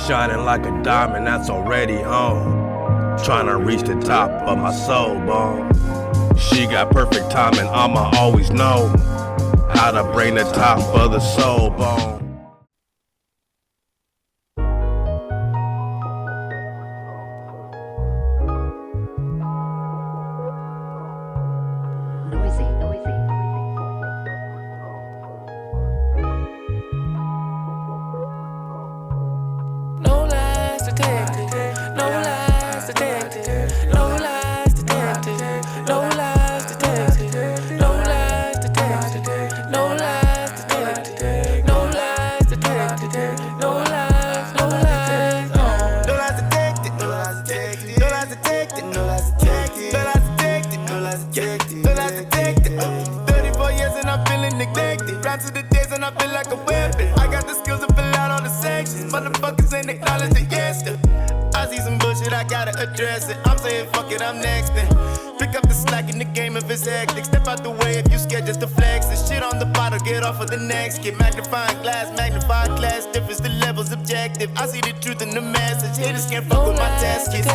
shining like a diamond that's already on. Trying to reach the top of my Solbone. She got perfect timing, I'ma always know how to bring the top of the Solbone. To the days and I feel like a weapon. I got the skills to fill out all the sections. Motherfuckers ain't acknowledge the yes to. I see some bullshit, I gotta address it. I'm saying fuck it, I'm next then. Pick up the slack in the game if it's hectic. Step out the way if you scared just to flex. The shit on the bottle, get off of the next. Get magnifying glass, magnified class. Difference, the level's objective. I see the truth in the message. Haters can't fuck with my taskets.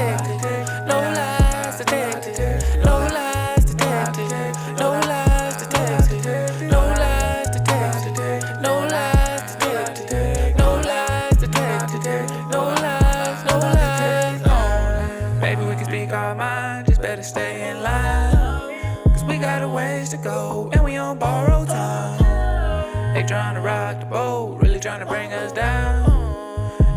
No lies detected. No lies detected. No lies detected. No lies detected. No lies detected. No lies detected. No lies, no lies. Baby, we can speak our mind, just better stay in line. Cause we got a ways to go, and we on borrowed time. They tryna rock the boat, really tryna bring us down.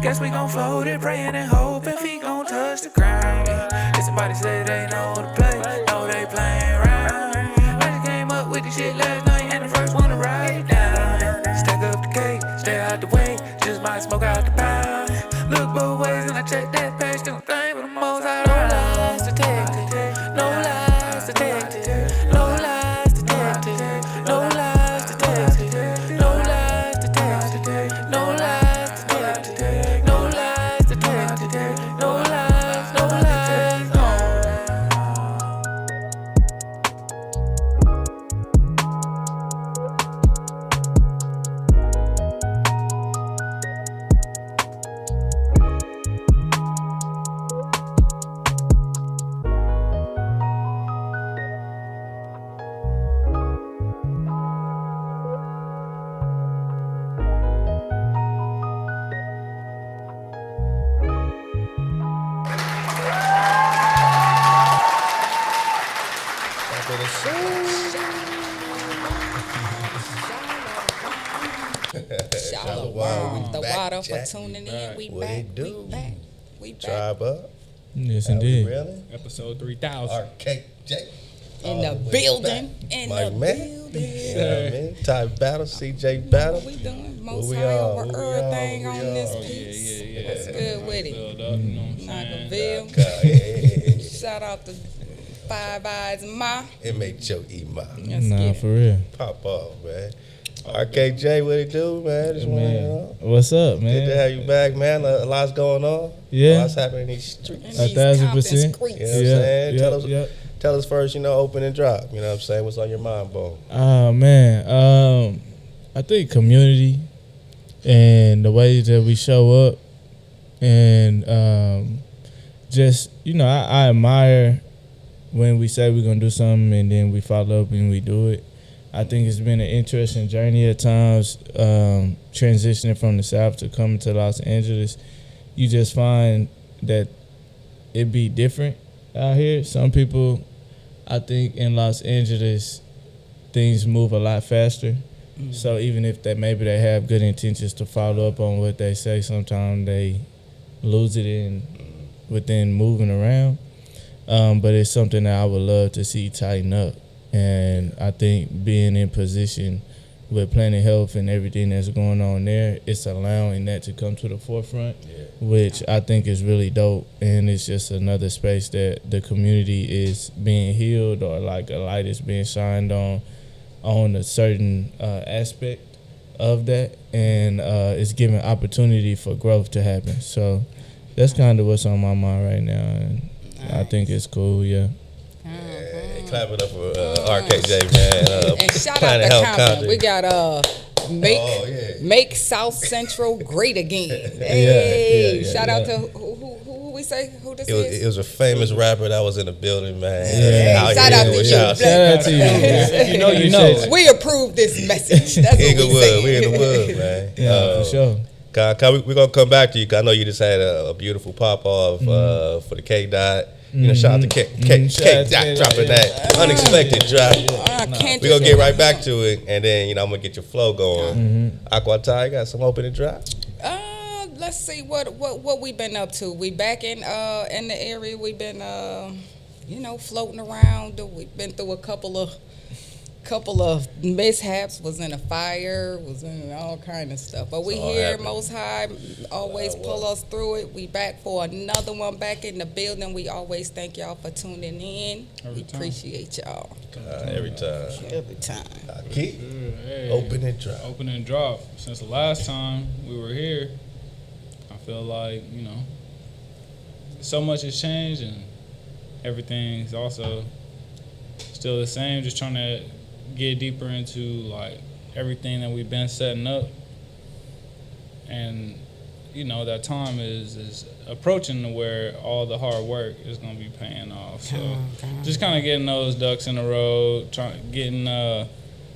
Guess we gon' float it, praying and hoping feet gon' touch the ground. If somebody say they know the play, know they playing around. I just came up with this shit last night and the first one to write it down. Stack up the cake, stay out the way, just might smoke out the pound. Look both ways and I check that page, don't think but the most I don't. No lies detected, no lies detected, no lies detected, no lies detected, no lies detected, no lies detected, no lies detected, no lies, no lies. Shalom, the back, water Jack. for tuning in. We What back, it do? we back, we back. Tribe up. Yes, Are we indeed. really? Episode 3000. RKJ. In the way building, back. in My the man. building. You know what I mean? Type battle, CJ battle. What we doing? Most we high are? over What we everything are? on What we this are? piece. Yeah. What's good with it? Filled up, you know what I'm saying? Nakaville. Yeah. Shout out to Five Eyes Ma. It made your ema Let's Nah, get it. for real. pop off, man. RKJ, what it do, man? Just want to know. What's up, man? Good to have you back, man. A lot's going on. Yeah. A lot's happening in these streets. In You know these 1,000%. Compton streets. what I'm saying? Yep. Tell us first, open and drop. You know what I'm saying? What's on your mind, Bo? Oh man, I think community and the ways that we show up, and just I admire when we say we're gonna do something and then we follow up and we do it. I think it's been an interesting journey at times, transitioning from the South to coming to Los Angeles. You just find that it be different out here. Some people, I think in Los Angeles, things move a lot faster. Mm-hmm. So even if maybe they have good intentions to follow up on what they say, sometimes they lose it within moving around. But it's something that I would love to see tighten up. And I think being in position with Planet Health and everything that's going on there, it's allowing that to come to the forefront, which I think is really dope. And it's just another space that the community is being healed, or like a light is being shined on a certain aspect of that. And it's giving opportunity for growth to happen. So that's kind of what's on my mind right now. And I think it's cool, yeah. Clap it up for RKJ, man. And shout out Planet to Health Compton. Country. We got Make South Central great again. Hey, shout out to who we say who this is. It was a famous rapper that was in the building, man. Yeah. Shout out to you. Shout out to you. If you know, you know. We approve this message. That's what we in the wood, man. Yeah, for sure. We're gonna come back to you. 'Cause I know you just had a beautiful pop off for the K Dot. You know, shout out to K Dot dropping that unexpected drop. We're gonna get right back to it, and then I'm gonna get your flow going. Aquatai, you got some opening drop? Let's see what we've been up to. We back in the area. We've been floating around. We've been through a couple of mishaps. Was in a fire. Was in all kind of stuff. But we here, Most High always pull us through it. We back for another one. Back in the building. We always thank y'all for tuning in. We appreciate y'all. Every time. Every time. Keep opening drop. Opening drop. Since the last time we were here, I feel like so much has changed and everything's also still the same. Just trying to get deeper into like everything that we've been setting up, and that time is approaching to where all the hard work is going to be paying off. So just kind of getting those ducks in a row, getting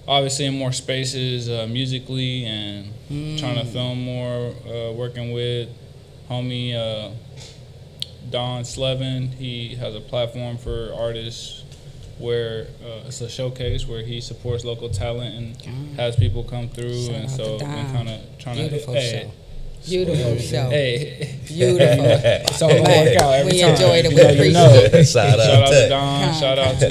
obviously in more spaces musically, and trying to film more, working with homie Don Slevin. He has a platform for artists where it's a showcase where he supports local talent and has people come through. Shout and out so to been kind of trying Beautiful to show. Beautiful show. Hey, Beautiful. it's all gonna work out every We time. enjoyed it. We appreciate it. Shout Shout out to to Don. Shout out to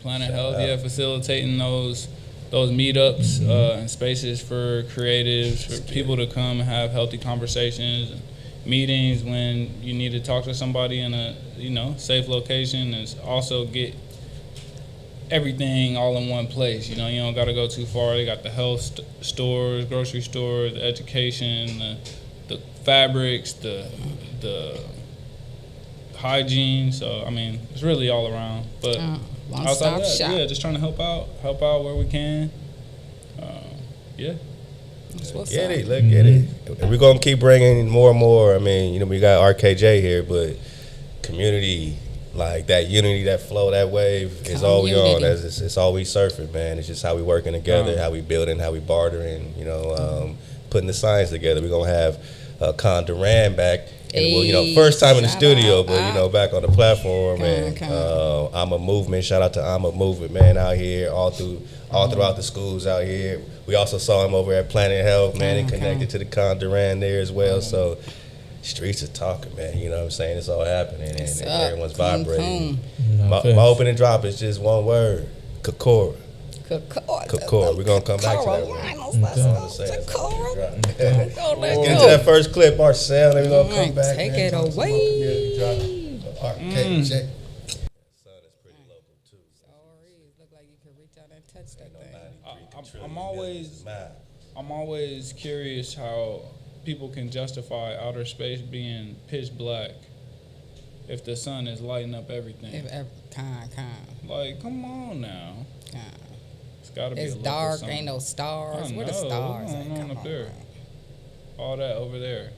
Planet Health. Facilitating those meetups and spaces for creatives, for people to come and have healthy conversations, and meetings when you need to talk to somebody in a safe location, and also get everything all in one place. You don't got to go too far. They got the health stores, grocery stores, the education, the fabrics, the hygiene. So it's really all around. But outside that, shop. just trying to help out where we can. Get it. And we're gonna keep bringing more and more. We got RKJ here, but community, like that unity, that flow, that wave is all we on. It's all we surfing, man. It's just how we working together, how we building, how we bartering. Putting the science together. We're gonna have Con Duran back. And first time in the studio, but back on the platform. I'm a movement. Shout out to I'm a movement, man, out here, all throughout the schools out here. We also saw him over at Planet Health, man, and connected to the Con Duran there as well. So streets are talking, man. You know what I'm saying? It's all happening, and everyone's vibrating. My opening drop is just one word: Kakora. Kakora. We're gonna come back to that one. Let's get into that first clip, Marcel, and we're gonna come back. Take it away. RKJ. Sun is pretty local too. Look like you can reach out and touch that thing. I'm always curious how people can justify outer space being pitch black if the sun is lighting up everything. Like, come on now. It's gotta be. It's dark. Sun. Ain't no stars. Where the stars? What's going on up there? All that over there.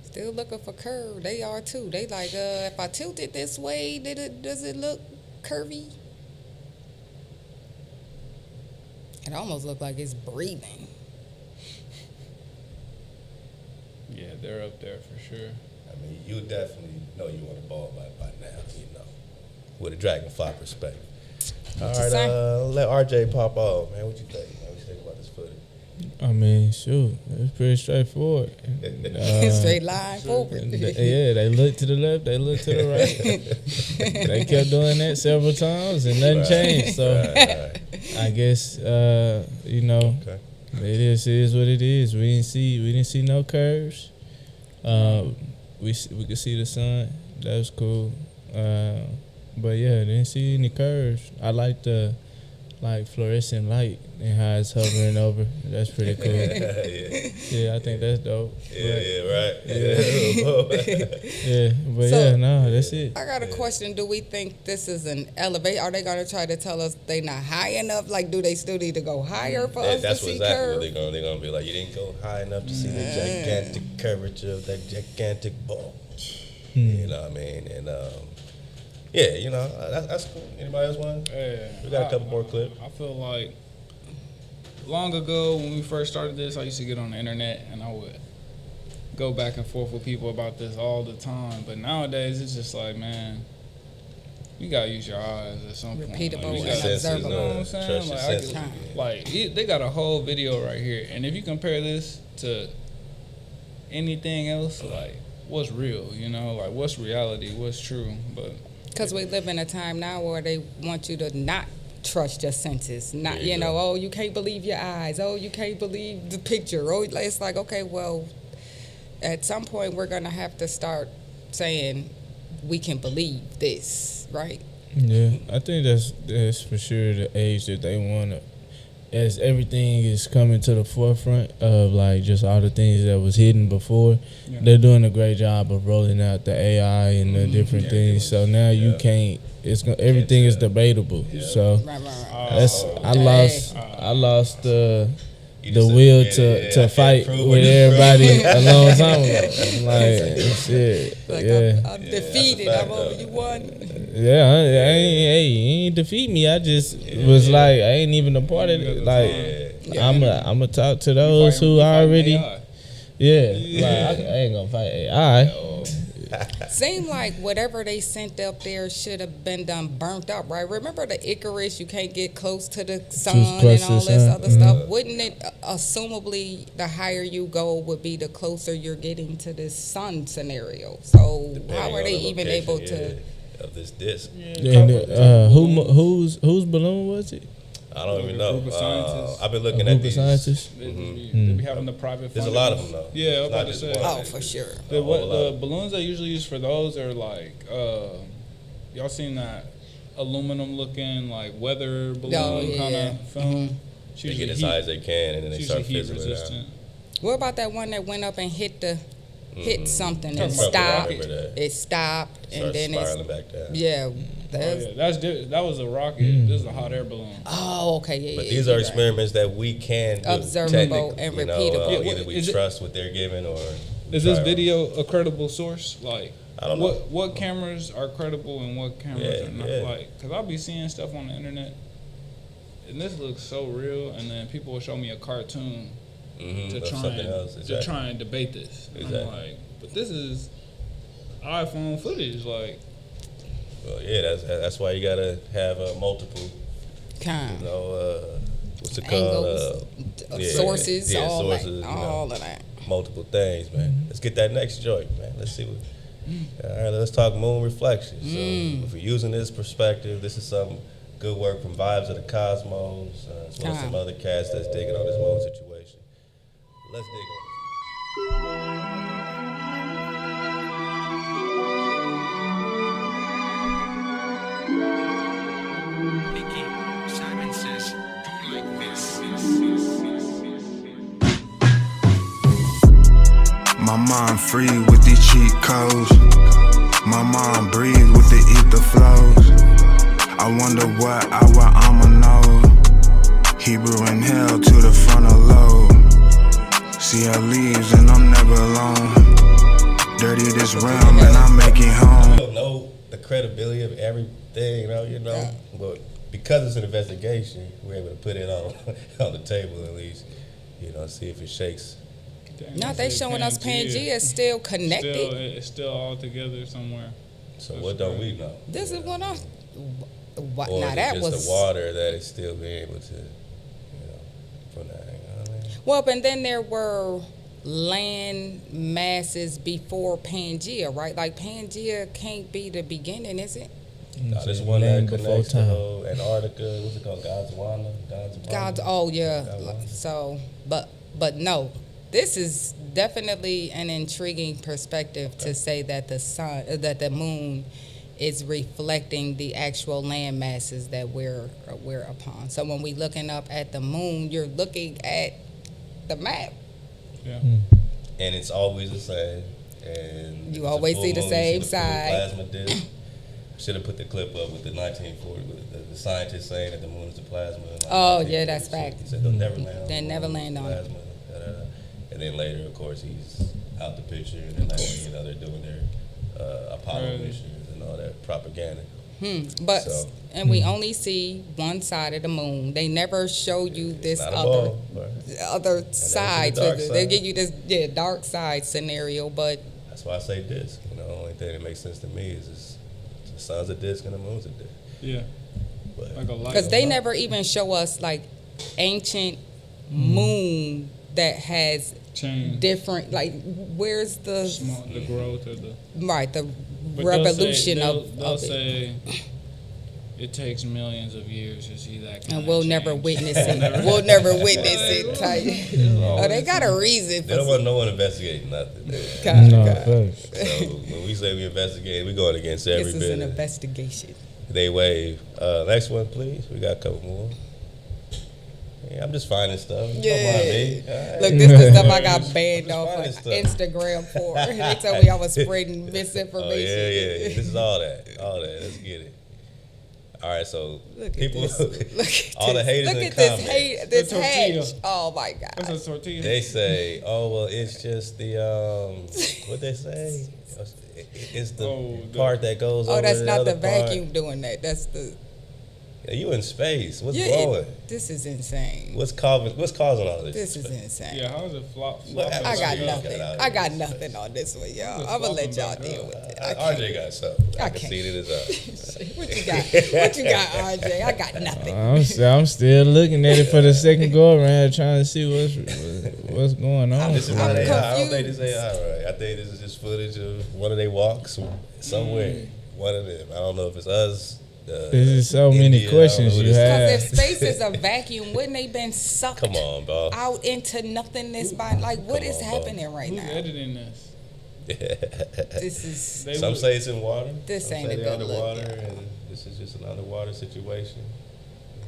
Still looking for curve. They are too. They like, if I tilt it this way, does it look curvy? It almost look like it's breathing. Yeah, they're up there for sure. You definitely know you want a ball by now, with a dragonfly perspective. All right, let RJ pop off, man. What you think? What you think about this footage? Shoot, it's pretty straightforward. Straight line forward. They look to the left, they look to the right. They kept doing that several times and nothing changed. So I guess it is what it is. We didn't see no curves. We could see the sun. That was cool. But didn't see any curves. I like the like fluorescent light and how it's hovering over. That's pretty cool. Yeah, I think that's dope. Right. Yeah, but So- that's it. I got a question. Do we think this is an elevate? Are they going to try to tell us they not high enough? Like, do they still need to go higher for us That's to see exactly what curve? they're gonna be like. You didn't go high enough to see the gigantic curvature of that gigantic ball. You know what I mean? And that's cool. Anybody else want? Yeah, We got a couple more clips. I feel like long ago when we first started this, I used to get on the internet and I would go back and forth with people about this all the time. But nowadays, it's just like, man, you gotta use your eyes at some point. Repeatable Like, you and gotta- observable. You know what I'm saying? Trust your Like, I senses can- again. like, they got a whole video right here, and if you compare this to anything else, like, what's real? You know, like, what's reality? What's true? But Because we live in a time now where they want you to not trust your senses. Not, There you you know, go. oh, you can't believe your eyes. Oh, you can't believe the picture. Oh, it's like, okay, well, at some point we're going to have to start saying we can believe this, right? Yeah, I think that's for sure the age that they want to. As everything is coming to the forefront of like just all the things that was hidden before, they're doing a great job of rolling out the AI and the different things. So now you can't. Everything is debatable. So Right. that's I lost the You just will said, I to can't fight prove with it. everybody a long time ago. Like shit, Like, yeah. I'm defeated. fact, I'm over. though. You won. Yeah, I ain't defeat me. I just was like, I ain't even a part of it. Like, I'm gonna talk to those who already. Yeah, like I ain't gonna fight AI. Seemed like whatever they sent up there should have been done burnt up, right? Remember the Icarus? You can't get close to the sun and close to all the this sun. other stuff. Wouldn't it, assumably, the higher you go would be the closer you're getting to this sun scenario? So how are they even able to? Of this disc? And whose balloon was it? I don't even A know. group of scientists. I've been A looking group at of these. scientists. They be having the private. There's a funded lot of ones. them though. Yeah, I was It's about not to just say. one. Oh, for sure. The, A whole the lot. balloons they usually use for those are like, y'all seen that aluminum looking like weather balloon Oh, yeah. kind of film? It's They get usually as heat- high as they can, and then they it's start usually heat fizzling out. resistant. What about that one that went up and hit something and Talking about the stopped? rocket. Remember that. It stopped and Starts then spiraling it's back down. yeah. Oh, yeah, that was a rocket. This is a hot air balloon. Oh, okay, yeah. But yeah, these you're are right. experiments that we can do. Observable technically, and you know, repeatable. Yeah, either we is it- trust what they're giving or Is try this our- video a credible source? Like, I don't know. what cameras are credible and what cameras Yeah, are not? yeah. Like, cause I'll be seeing stuff on the internet, and this looks so real, and then people will show me a cartoon to of try something and else, to exactly. try and debate this. And Exactly. I'm like, but this is iPhone footage. Like, Well, yeah, that's why you gotta have multiple, Kind. you know, what's it called? Angles, yeah, sources, yeah, all sources, that, you know. all of that. Multiple things, man. Let's get that next joint, man. Let's see what. All right, let's talk moon reflection. So, if we're using this perspective, this is some good work from Vibes of the Cosmos, as well as some other cats that's digging on this moon situation. Let's dig on this. Simon says, do like this. My mind free with these cheat codes. My mind breathe with the ether flows. I wonder what hour I'ma know. Hebrew in hell to the frontal lobe. See her leaves and I'm never alone. Dirty this realm and I make it home. I don't know the credibility of everything, you know, but because it's an investigation, we're able to put it on on the table at least, you know, see if it shakes. No, they showing us Pangea is still connected. it's still all together somewhere. So what don't we know? This is what I. What? Or Now is it that just was the water that is still being able to, you know, from that, you know what I mean? well, and then there were land masses before Pangea, right? Like Pangea can't be the beginning, is it? No, this one that Land before connects to time. Antarctica, what's it called? Godswana? God's. Oh yeah. Godswana? So, but no, this is definitely an intriguing perspective to say that the sun, that the moon, is reflecting the actual land masses that we're upon. So when we looking up at the moon, you're looking at the map. Yeah. And it's always the same. And You always see the same side. Plasma disc. Should have put the clip up with the 1940 with the scientists saying that the moon is the plasma. Oh yeah, that's fact. He said they'll never land on They the never moon, land on it. plasma, da-da-da. And then later, of course, he's out the picture, and then they're doing their Apollo missions and all that propaganda. But So- and we only see one side of the moon. They never show you this Not a other ball, but other side. the dark They side. give you this dark side scenario, but that's why I say disc. You know, the only thing that makes sense to me is the sun's a disc and the moon's a disc. Yeah. But Like a light. because they never even show us like ancient moon that has change. different, like where's the The growth of the. right the But revolution they'll of it. say it takes millions of years to see that. Kind And we'll of never change. witness it. We'll never witness it. Type. Oh, they got a reason they don't for want no one investigating nothing. God, No, God. facts. So when we say we investigate, we going against every This is bit. an of- investigation. They wave. Next one, please. We got a couple more. Yeah, I'm just finding stuff. Don't mind me. All right. Look, this is stuff I got banned Just off finding of stuff. Instagram for. They told me I was spreading misinformation. Oh yeah. This is all that. Let's get it. All right, so Look at people, this. Look at all the this. haters Look in at the this comments, hate. This The tortilla. hatch. Oh my God. What's a tortilla? they say, "Oh well, it's just the what they say. It's the part that goes Oh, over that's the not other the part." vacuum doing that. That's the. Yeah, you in space? What's Yeah, blowing? this is insane. What's causing all this? This is insane. Yeah, how is it flop? What I got Yeah, nothing. get out of I got here. nothing on this one, y'all. Just I'm gonna let flopping y'all back deal up. with it. I can't. RJ got something. I I can can't. see it in his eyes. What you got? What you got, RJ? I got nothing. I'm still looking at it for the second go around, trying to see what's going on. This is I'm not AI. I don't confused. think this is AI, right? I think this is just footage of one of their walks somewhere. One of them. I don't know if it's us. There's just so many India, questions I don't know you who have. Because if space is a vacuum, wouldn't they been sucked Come on, bro. out into nothingness by like what Come is on, bro. happening right Who's now? editing this? This is They Some would- say it's in water. This Some ain't say a they're good look, underwater, y'all. and this is just an underwater situation.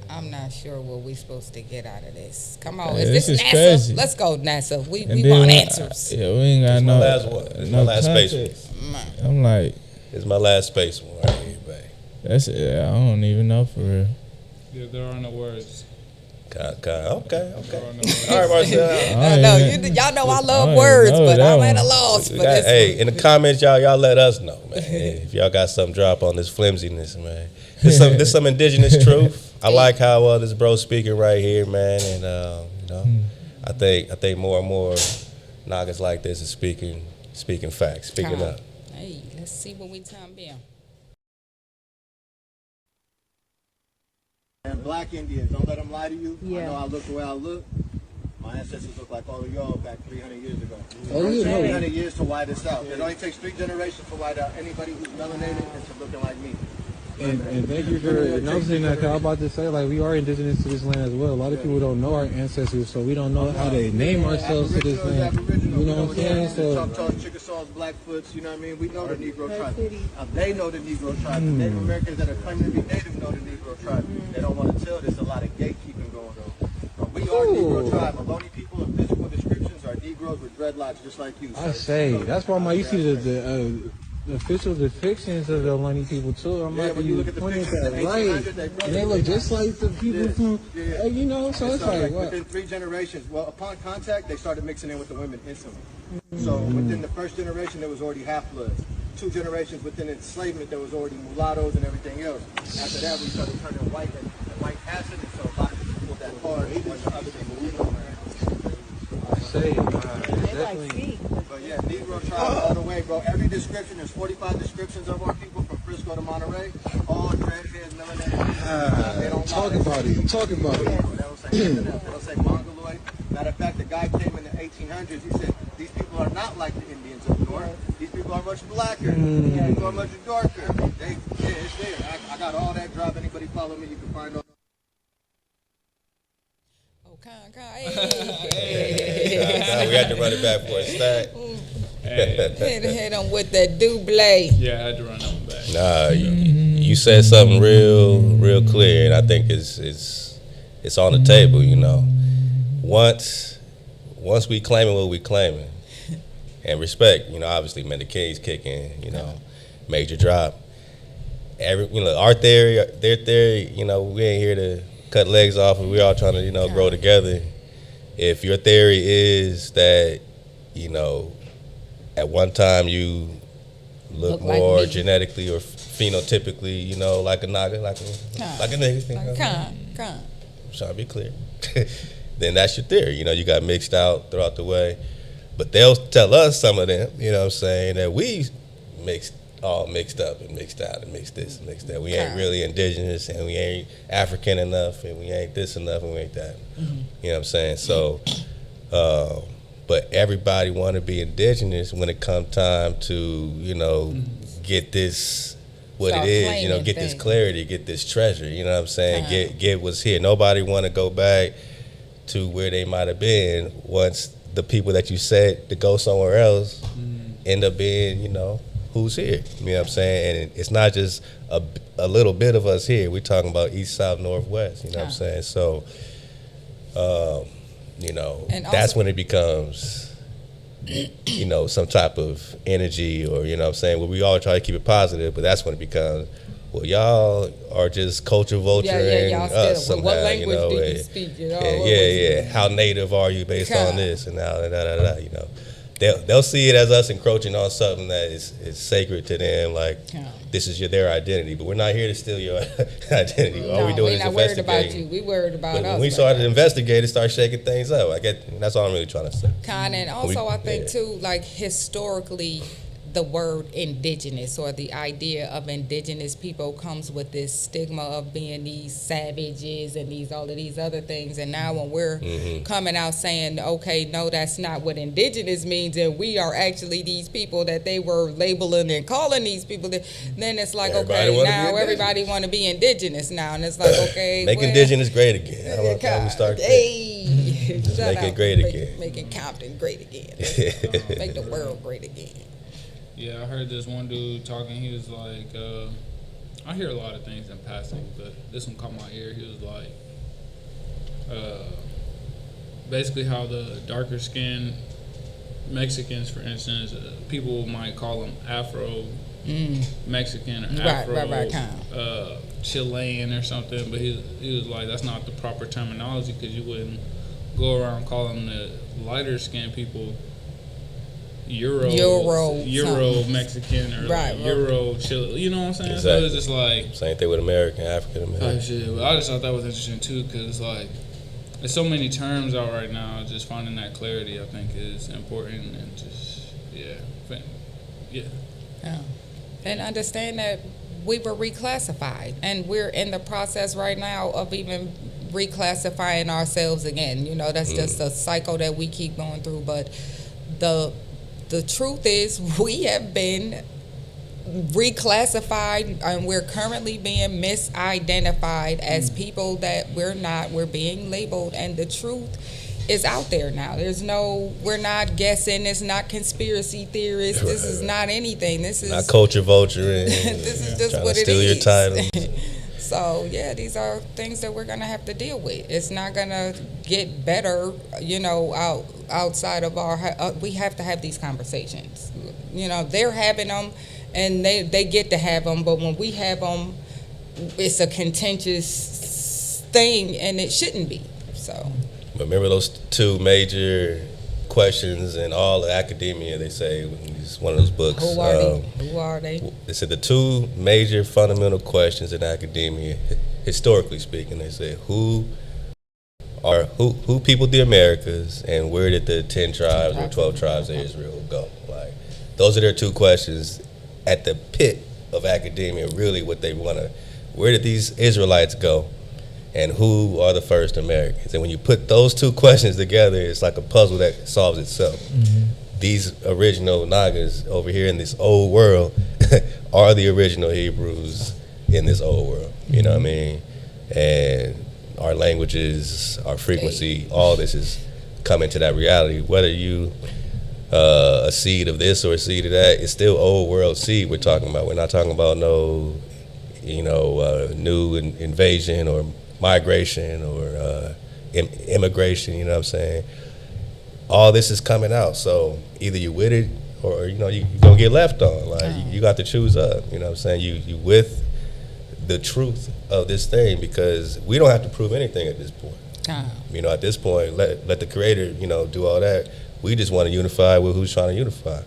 I'm not sure what we supposed to get out of this. Come on, Yeah, is this this is NASA? crazy. Let's go NASA. We And want then answers. Yeah, we ain't got It's no. my last one. It's my last space context. one. I'm like, It's my last space one right here, babe. I don't even know for real. Yeah, there are no words. Okay. There are no words. All right, Marcel. I know y'all know I love I words, know but that I'm at a one. loss for Hey, this in one. the comments, y'all let us know, man. If y'all got something drop on this flimsiness, man. This some indigenous truth. I like how this bro speaking right here, man, and I think more and more niggas like this is speaking facts, speaking up. Hey, let's see what we time be. And black Indians, don't let them lie to you. Yeah. I know I look the way I look. My ancestors look like all of y'all back 300 years ago. Oh, It you takes know. 300 years to white us out. It only takes 3 generations to white out anybody who's melanated into looking like me. And thank you for announcing that. 'Cause I was about to say, like, we are indigenous to this land as well. A lot of people don't know our ancestors, so we don't know how to name ourselves to this land. You know what I'm saying? So, Choctaws, Chickasaws, Blackfoots, you know what I mean? We know the Negro tribe. They know the Negro tribe. The Native Americans that are claiming to be Native know the Negro tribe. They don't want to tell there's a lot of gatekeeping going on. But we are Negro tribe. Maloney people of physical descriptions are Negroes with dreadlocks just like you. I say, that's why you see the official depictions of the Ohlone people too. I'm like, when you you look at the pointed pictures that in the right, 1800s, and they look just like the people from, you know. So it's like, what? within 3 generations, well, upon contact, they started mixing in with the women instantly. So within the first generation, there was already half-bloods. 2 generations within enslavement, there was already mulattoes and everything else. After that, we started turning white and white acid, and so a lot of people that hard was other than Negro. I say, definitely. But yeah, Negro tribe all the way, bro. Every description, there's 45 descriptions of our people from Frisco to Monterey. All dreadheads, melanated. They don't Talk lie. about it. Talk about it. They don't say nothing else. They don't say Mongoloid. Matter of fact, the guy came in the 1800s. He said, these people are not like the Indians of the North. These people are much blacker. These people are much darker. It's there. I got all that drop. Anybody follow me, you can find all. We had to run it back for a stack. Hit him with that double. Yeah, I had to run that one back. Nah, you said something real clear, and I think it's on the table. You know, once we claiming what we claiming, and respect. You know, obviously, man, the Kings kicking. You know, major drop. Our theory, their theory. You know, we ain't here to cut legs off, and we all trying to grow together. If your theory is that, at one time you look more like genetically or phenotypically, like a Naga, like a nigga. Con. I'm trying to be clear. Then that's your theory. You got mixed out throughout the way. But they'll tell us, some of them, what I'm saying, that we all mixed up and mixed out and mixed this and mixed that. We ain't really indigenous and we ain't African enough and we ain't this enough and we ain't that. Mm-hmm. You know what I'm saying? So, but everybody want to be indigenous when it comes time to, get this, what it is, get this clarity, get this treasure, you know what I'm saying? Get what's here. Nobody want to go back to where they might have been once the people that you said to go somewhere else end up being, who's here. You know what I'm saying? And it's not just a little bit of us here. We're talking about east, south, northwest. You know what I'm saying? So, that's when it becomes, some type of energy or, you know what I'm saying? Well, we all try to keep it positive, but that's when it becomes, well, y'all are just culture vulturing us somehow. What language do you speak? How native are you based on this and now, They'll see it as us encroaching on something that is sacred to them, like this is their identity. But we're not here to steal your identity. All we doing is investigating. We're not worried about you. We worried about us. When we started investigating, start shaking things up. That's all I'm really trying to say. And also I think too, like historically, the word indigenous or the idea of indigenous people comes with this stigma of being these savages and all of these other things. And now when we're coming out saying, okay, no, that's not what indigenous means, and we are actually these people that they were labeling and calling these people, then it's like, everybody want to be indigenous now. And it's like, okay. Make indigenous great again. How about we start there? Make it great again. Making Compton great again. Make the world great again. Yeah, I heard this one dude talking. He was like, I hear a lot of things in passing, but this one caught my ear. He was like, basically how the darker skinned Mexicans, for instance, people might call them Afro Mexican or Afro Chilean or something, but he was like, that's not the proper terminology because you wouldn't go around calling the lighter skinned people Euro Mexican or Euro Chile, you know what I'm saying? Exactly. So it's just like same thing with American, African American. But I just thought that was interesting too, because it's like there's so many terms out right now. Just finding that clarity, I think, is important, and just and understand that we were reclassified, and we're in the process right now of even reclassifying ourselves again. That's just a cycle that we keep going through, but the truth is we have been reclassified and we're currently being misidentified as people that we're not. We're being labeled, and the truth is out there now. We're not guessing. It's not conspiracy theorists. This is not anything. This is not culture vulturing. This is just what it steal is. Your title. So, these are things that we're going to have to deal with. It's not going to get better, outside of we have to have these conversations. They're having them, and they get to have them, but when we have them, it's a contentious thing, and it shouldn't be. So. Remember those two major questions in all of academia, they say, it's one of those books. Who are they? They said the two major fundamental questions in academia, historically speaking, they said who peopled the Americas and where did the 10 tribes or 12 tribes of Israel go? Like, those are their two questions at the pit of academia, really what they want to, where did these Israelites go? And who are the first Americans? And when you put those two questions together, it's like a puzzle that solves itself. Mm-hmm. These original Nagas over here in this old world are the original Hebrews in this old world. You know what I mean? And our languages, our frequency, all this is coming to that reality. Whether you a seed of this or a seed of that. It's still old world seed we're talking about. We're not talking about no, new invasion or migration or immigration. You know what I'm saying? All this is coming out. So either you with it or you're gonna get left on. Like you got to choose up. You know what I'm saying? You with the truth of this thing, because we don't have to prove anything at this point. At this point, let the Creator, do all that. We just want to unify with who's trying to unify.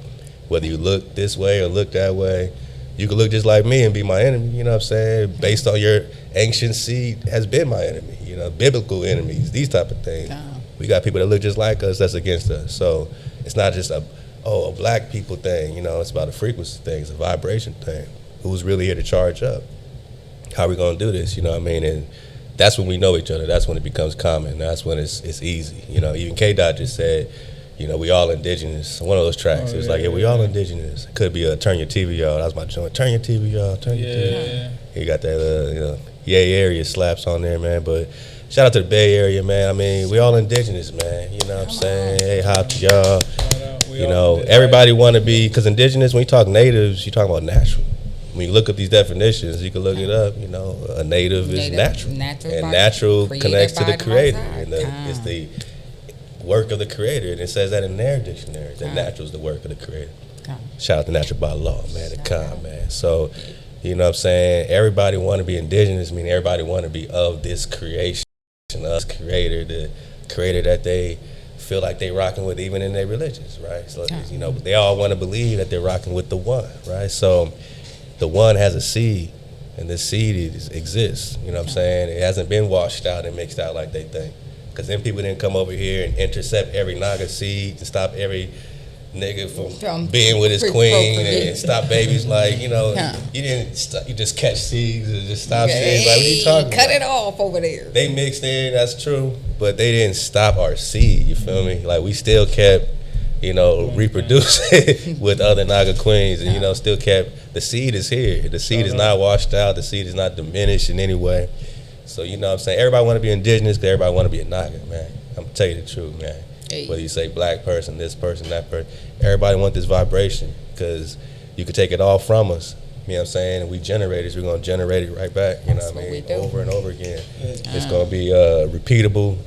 Whether you look this way or look that way, you could look just like me and be my enemy. You know what I'm saying? Based on your ancient seed has been my enemy. Biblical enemies, these type of things. We got people that look just like us that's against us. So it's not just a black people thing. It's about a frequency thing. It's a vibration thing. Who's really here to charge up? How are we gonna do this? You know what I mean? And that's when we know each other. That's when it becomes common. That's when it's easy. Even K-Dot just said, we all indigenous. One of those tracks. It was we all indigenous. It could be a turn your TV off. That was my joint. Turn your TV off. Turn your TV off. He got that, yay area slaps on there, man. But shout out to the Bay Area, man. I mean, we all indigenous, man. You know what I'm saying? Hey, hop to y'all. Everybody want to be, because indigenous, when you talk natives, you talk about natural. When you look up these definitions, you can look it up. A native is natural. And natural connects to the Creator. And it's the work of the Creator. And it says that in their dictionary, that natural is the work of the Creator. Shout out to Natural by Law, man. Man. So, you know what I'm saying? Everybody want to be indigenous, meaning everybody want to be of this creation, us Creator, the Creator that they feel like they rocking with even in their religions, right? So, they all want to believe that they're rocking with the one, right? So the one has a seed, and the seed exists. You know what I'm saying? It hasn't been washed out and mixed out like they think. Because then people didn't come over here and intercept every Naga seed to stop every nigga from being with his queen and stop babies. You didn't stop, you just catch seeds and just stop seeds. What are you talking about? Cut it off over there. They mixed in, that's true, but they didn't stop our seed, you feel me? We still kept, reproducing with other Naga queens and, still kept, the seed is here. The seed is not washed out. The seed is not diminished in any way. So, you know what I'm saying? Everybody want to be indigenous because everybody want to be a Naga, man. I'm going to tell you the truth, man. Hey. Whether you say black person, this person, that person, everybody want this vibration because you could take it all from us. You know what I'm saying? And we generators, we're going to generate it right back, you know what I mean? Over and over again. It's going to be repeatable,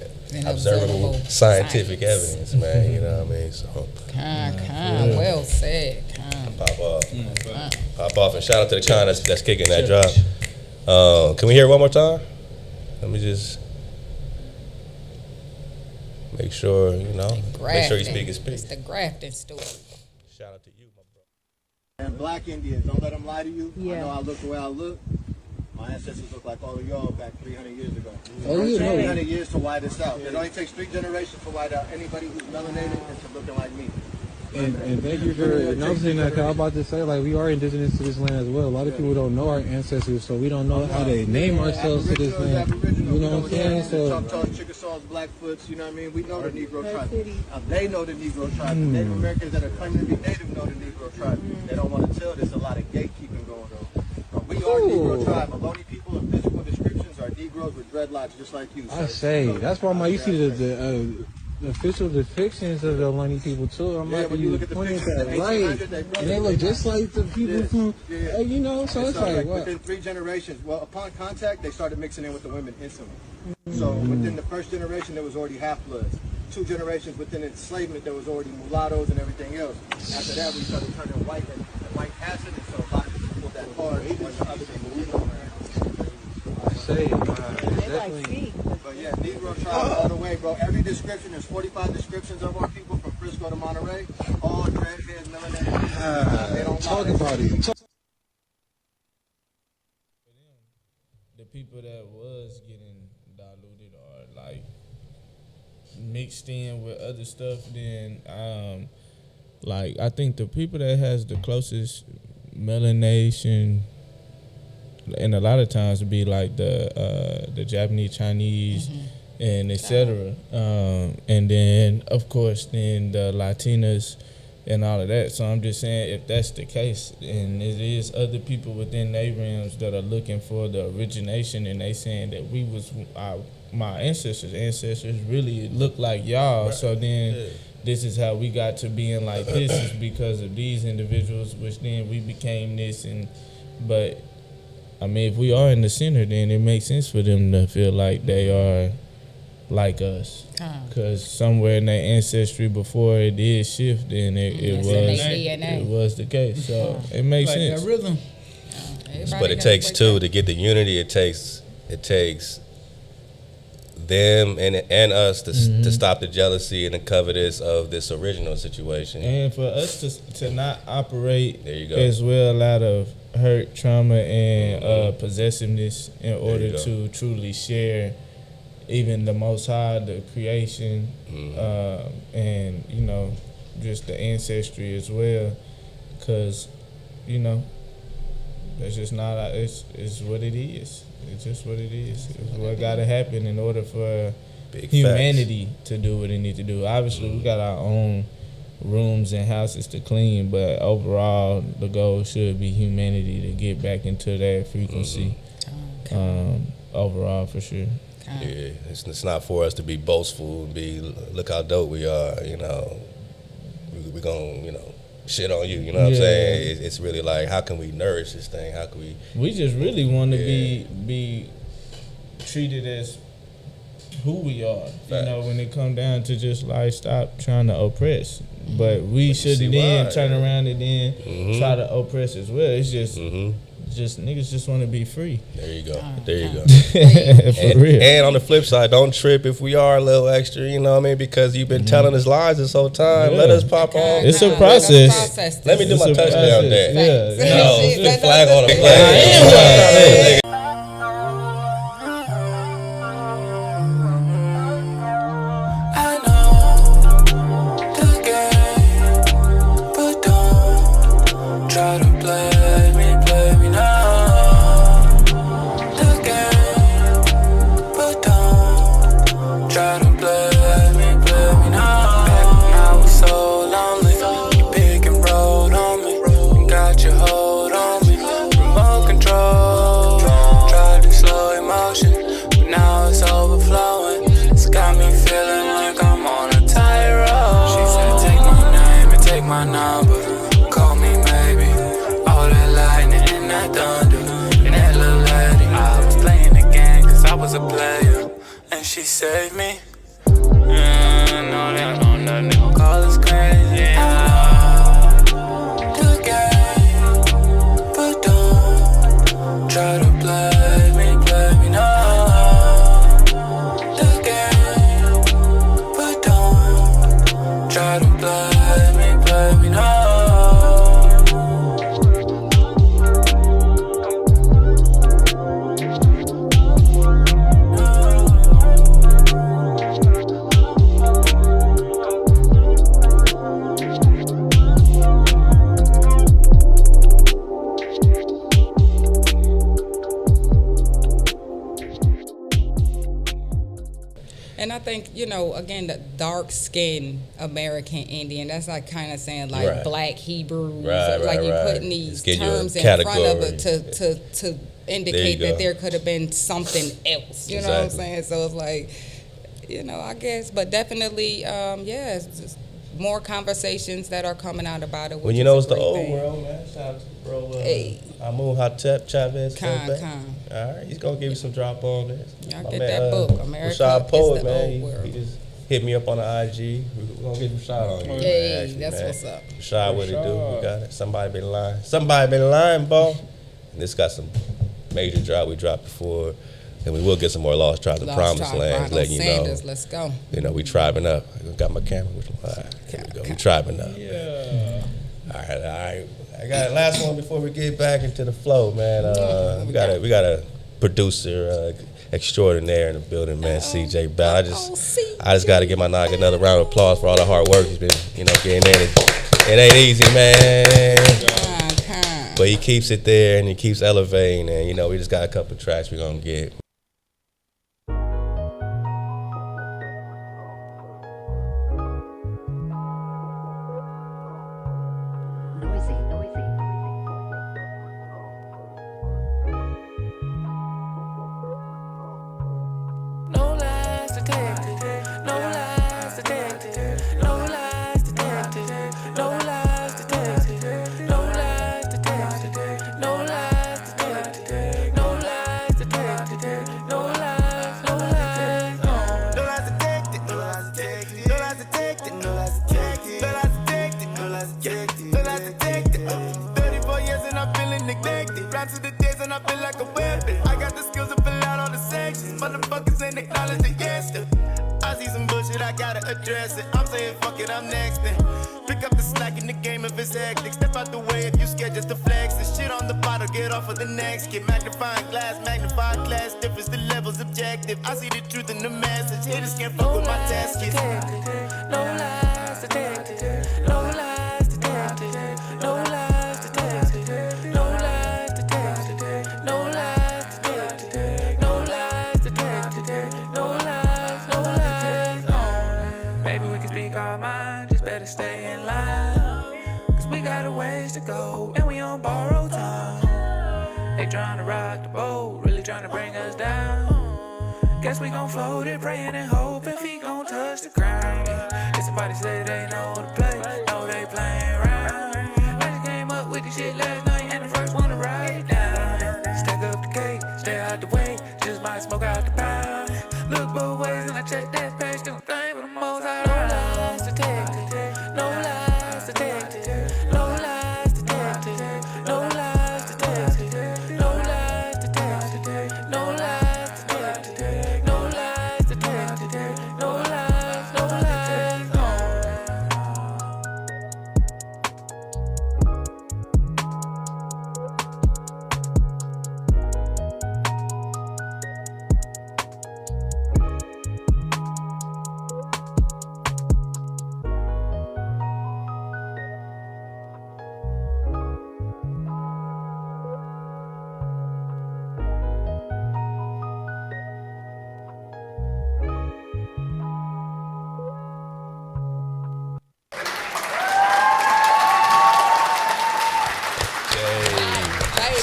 observable, scientific evidence, man, you know what I mean? So, well said. Pop off. Pop off, and shout out to the con that's kicking that drop. Can we hear it one more time? Let me just make sure, make sure you speak his speech. It's the grafting story. Shout out to you, my bro. And black Indians, don't let them lie to you. I know I look the way I look. My ancestors look like all of y'all back 300 years ago. 300 years to white us out. It only takes 3 generations to white out anybody who's melanated into looking like me. And thank you for announcing that, 'cause I was about to say, we are indigenous to this land as well. A lot of people don't know our ancestors, so we don't know how to name ourselves to this land. You know what I'm saying? So Choctaws, Chickasaws, Blackfoots, you know what I mean? We know the Negro tribe. They know the Negro tribe. The Native Americans that are claiming to be Native know the Negro tribe. They don't want to tell there's a lot of gatekeeping going on. We are Negro tribe. Maloney people of physical descriptions are Negroes with dreadlocks just like you. I say, that's why you see the official depictions of the Ohlone people too. When you look at the pictures, and they look just like the people from, so it's like, what? Within 3 generations, upon contact, they started mixing in with the women instantly. So within the first generation, there was already half-bloods. 2 generations within enslavement, there was already mulattoes and everything else. After that, we started turning white, and white acid, and so a lot of people pulled that hard when the other people didn't around. I say, definitely. But yeah, Negro tribe all the way, bro. Every description, there's 45 descriptions of our people from Frisco to Monterey. All dreadheads, melanated. They don't talk about it. The people that was getting diluted or mixed in with other stuff, then I think the people that has the closest melanation, and a lot of times it'd be the Japanese, Chinese, and etc. And then of course then the Latinas and all of that. So I'm just saying, if that's the case, and it is other people within their realms that are looking for the origination, and they saying that my ancestors really look like y'all. Right. So then this is how we got to being like this is because of these individuals, which then we became this. But I mean, if we are in the center, then it makes sense for them to feel like they are like us. Because somewhere in their ancestry before it did shift, then it was the case. So it makes like sense. That rhythm. But it takes two to get the unity. It takes them and us to stop the jealousy and the covetous of this original situation. And for us to not operate there you go. as well out of hurt, trauma, and possessiveness in order to truly share even the Most High, the creation, and, you know, just the ancestry as well. Because, you know, that's just not, it's what it is. It's just what it is. It's what got to happen in order for humanity to do what it needs to do. Obviously, we got our own rooms and houses to clean, but overall, the goal should be humanity to get back into that frequency. Overall, for sure. Yeah, it's not for us to be boastful and be, look how dope we are, you know. We're going to, you know, shit on you, you know what I'm saying? It's really like, how can we nourish this thing? How can we... We just really want to be treated as who we are, you know, when it come down to just like stop trying to oppress. But we shouldn't then turn around and then try to oppress as well. It's just niggas just want to be free. There you go. There you go. For real. And on the flip side, don't trip if we are a little extra, you know what I mean? Because you've been telling us lies this whole time. Let us pop on. It's a process. Let me do my touchdown dance. Yeah. No, flag on the play. She saved me. No, they don't know, they gon' call us crazy. The game, but don't try to play me, no. The game, but don't try to play me, no. And I think, you know, again, the dark-skinned American Indian, that's like kind of saying like black Hebrews, like you're putting these terms in front of it to indicate that there could have been something else. You know what I'm saying? So it's like, you know, I guess, but definitely, it's just more conversations that are coming out about it. Well, you know, it's the old world, man. Shout out to bro. Amu Hotep Chavez. All right, he's gonna give you some drop on this. Y'all get that book, America Rashad Poet, is the man. old world. He just hit me up on the IG. We're gonna get Rashad on you. Hey, man, that's what's up. Rashad, what it do? We got it. Somebody been lying. Somebody been lying, bro. And this got some major drop we dropped before. And we will get some more Lost Tribes and Promised Lands, letting you know. Let's go. You know, we tribing up. I got my camera. All right, here we go. We tribing up. Yeah. All right. I got last one before we get back into the flow, man. We got a producer extraordinaire in the building, man. CJ Bell. I just got to give my Nog another round of applause for all the hard work he's been, you know, getting in. It ain't easy, man. But he keeps it there and he keeps elevating, and you know, we just got a couple of tracks we're gonna get. No lies detected. No lies detected. No lies. down to the days and I feel like a weapon. I got the skills to fill out all the sections. Motherfuckers ain't acknowledge the yes to. I see some bullshit, I gotta address it. I'm saying fuck it, I'm next then. Pick up the slack in the game if it's hectic. Step out the way if you scared just to flex. This shit on the bottle, get off of the next. Get magnifying glass, difference, the level's objective. I see the truth in the message. Haters can't fuck with my test kits. No lies detected. No lies detected. No lies detected. No lies detected. No lies detected. No lies detected. No lies, no lies. Maybe we can speak our mind, just better stay in line. Cause we got a ways to go, and we on borrowed time. They trying to rock the boat, really trying to bring us down. Guess we gon' float it, praying and hoping feet gon' touch the ground. If somebody say they know the play, know they playing around. I just came up with this shit last night and the first one to write it down. Stack up the cake, stay out the way, just might smoke out the pound. Look both ways and I check that page, don't think but the most out. No lies detected, no lies detected, no lies detected, no lies detected, no lies detected, no lies detected, no lies detected, no lies, no lies.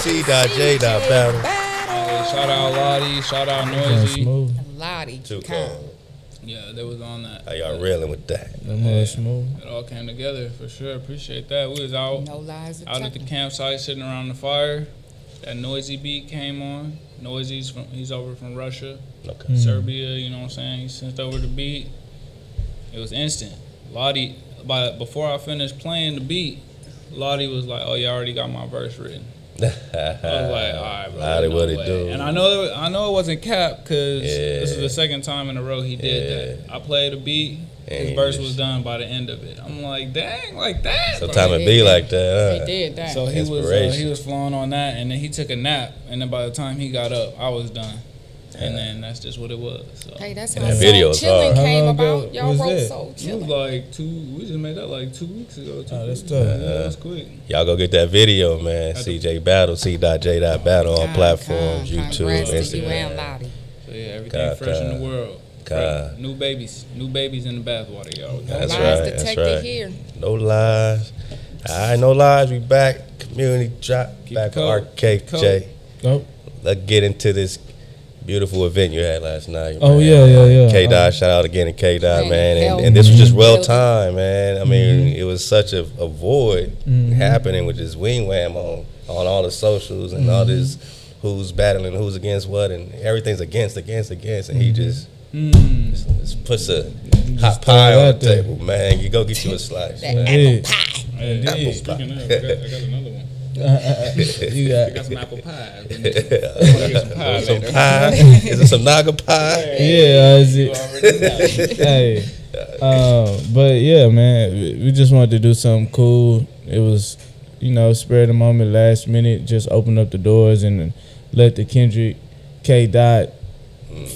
C.J. battle. Shout out Lottie, shout out Noisy. Lottie. Too cold. Yeah, they was on that. How y'all reeling with that? Smooth. It all came together for sure. Appreciate that. We was out, No lies out at the campsite, sitting around the fire. That Noisy beat came on. He's over from Russia, Okay. Serbia. You know what I'm saying? He sent over the beat. It was instant. Lottie, before I finished playing the beat, Lottie was like, "Oh, you already got my verse written." I was like, "All right, bro." Lottie, no what it way." do? And I know it wasn't cap because this is Yeah. the second time in a row he did that. I played a beat. His And verse he was just- done by the end of it. I'm like, dang, like that. Sometimes bro. it be like that. He Huh? did that. So he Inspiration. was flowing on that, and then he took a nap, and then by the time he got up, I was done. And then that's just what it was. So. Hey, that's And how that video Soul is Chillin' hard. How came long ago about. Y'all was wrote that? Soul It was Chillin'. like we just made that like 2 weeks ago. Oh, that's tough. That was quick. Y'all go get that video, man. CJ Battle, C.J. Battle on platforms, YouTube, Congrats to you and Instagram. Lottie. So yeah, everything fresh in the world. God. New babies in the bathwater, y'all. No That's lies right, that's detected right. here. No lies. All right, no lies. We back. Community drop. Keep Back it cold. with RKJ. Nope. Let's get into this beautiful event you had last night. Oh, man. yeah. K-Dot, shout out again to K-Dot, man. hell And this was just well building. timed, man. I mean, it was such a void happening with this wing wham on all the socials and all this who's battling, who's against what, and everything's against, and he just puts a hot pie on the table, man. You go get you a slice, man. Indeed. Indeed. Speaking of, I got another one. You I got got some apple pie. I want to get some pie Some later. pie? Is it some naga pie? yeah, is You it? already know. Hey, but yeah, man, we just wanted to do something cool. It was, spare the moment, last minute, just open up the doors and let the Kendrick K. Dot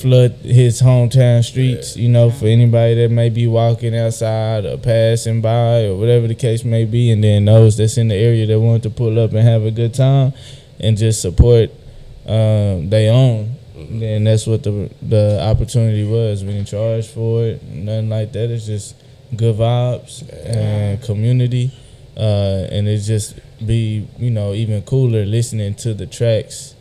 flood his hometown streets. For anybody that may be walking outside or passing by or whatever the case may be, and then those that's in the area that want to pull up and have a good time and just support they own. Then that's what the opportunity was. We didn't charge for it, nothing like that. It's just good vibes and community, and it just be even cooler listening to the tracks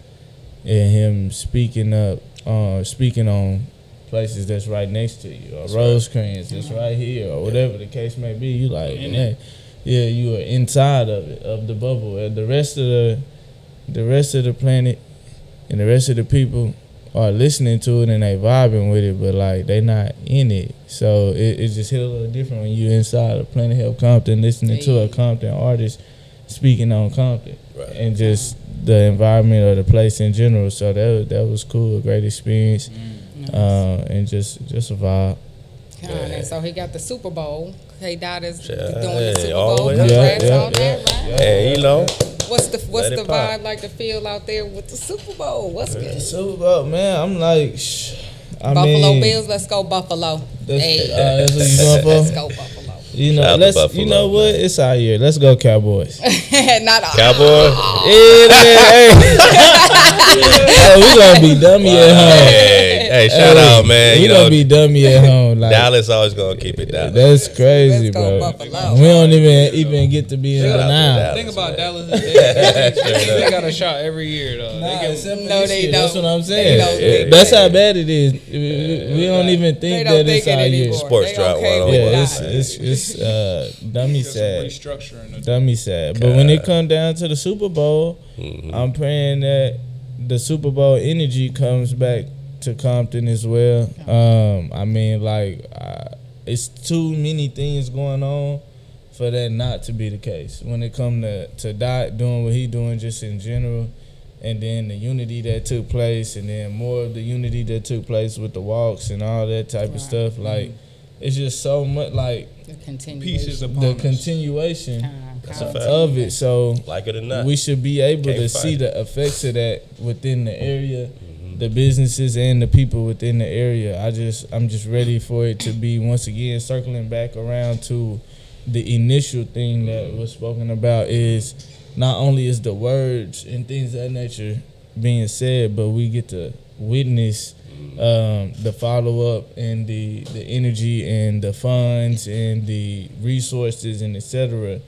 and him speaking on places that's right next to you, or Rosecrans that's right here, or whatever the case may be. You like, man, yeah, you are inside of it, of the bubble, and the rest of the planet and the rest of the people are listening to it and they vibing with it, but like they not in it. So it just hit a little different when you inside of Planet Help Compton listening to a Compton artist speaking on Compton Right. and just the environment of the place in general. So that was cool, a great experience, and just a vibe. And so he got the Super Bowl. Hey, Daughter's doing the Hey, Super all the Bowl. way up. Congrats Yeah, on that, right? And you know, What's the Let it pop. vibe like to feel out there with the Super Bowl? What's good? Super Bowl, man. I'm like, Buffalo Bills, let's go Buffalo. That's, Hey, that's what you going for? let's go Buffalo. You know, Shout out to let's. Buffalo, You know what? man. It's our year. Let's go Cowboys. Not all. Cowboy. Hey, we gonna be dummy at home. Hey, shout out, man. We You know, gonna be dummy at home. Like, Dallas always gonna keep it down. that's crazy, Let's go bro. Buffalo. We don't even get to be in Shout the out to now. Dallas. Thing about man. Dallas is they got a shot every year though. Nah, They get, except for No, this they year. don't. That's what I'm They saying. don't think That's that. how bad it is. We don't even They think don't that think it's it our year. anymore. Sports They drop okay 101. with Yeah, that. it's dummy some sad. restructuring. Dummy sad. But when it come down to the Super Bowl, I'm praying that the Super Bowl energy comes back to Compton as well. I mean, like, it's too many things going on for that not to be the case. When it come to Dot doing what he doing just in general, and then the unity that took place, and then more of the unity that took place with the walks and all that type of stuff, like, it's just so much, like, The continuation. Pieces upon the us. continuation That's a fact. of it. So Like it or not. we should be able Can't to fight see it. the effects of that within the area, the businesses and the people within the area. I'm just ready for it to be once again circling back around to the initial thing that was spoken about is not only is the words and things of that nature being said, but we get to witness the follow up and the energy and the funds and the resources and etc.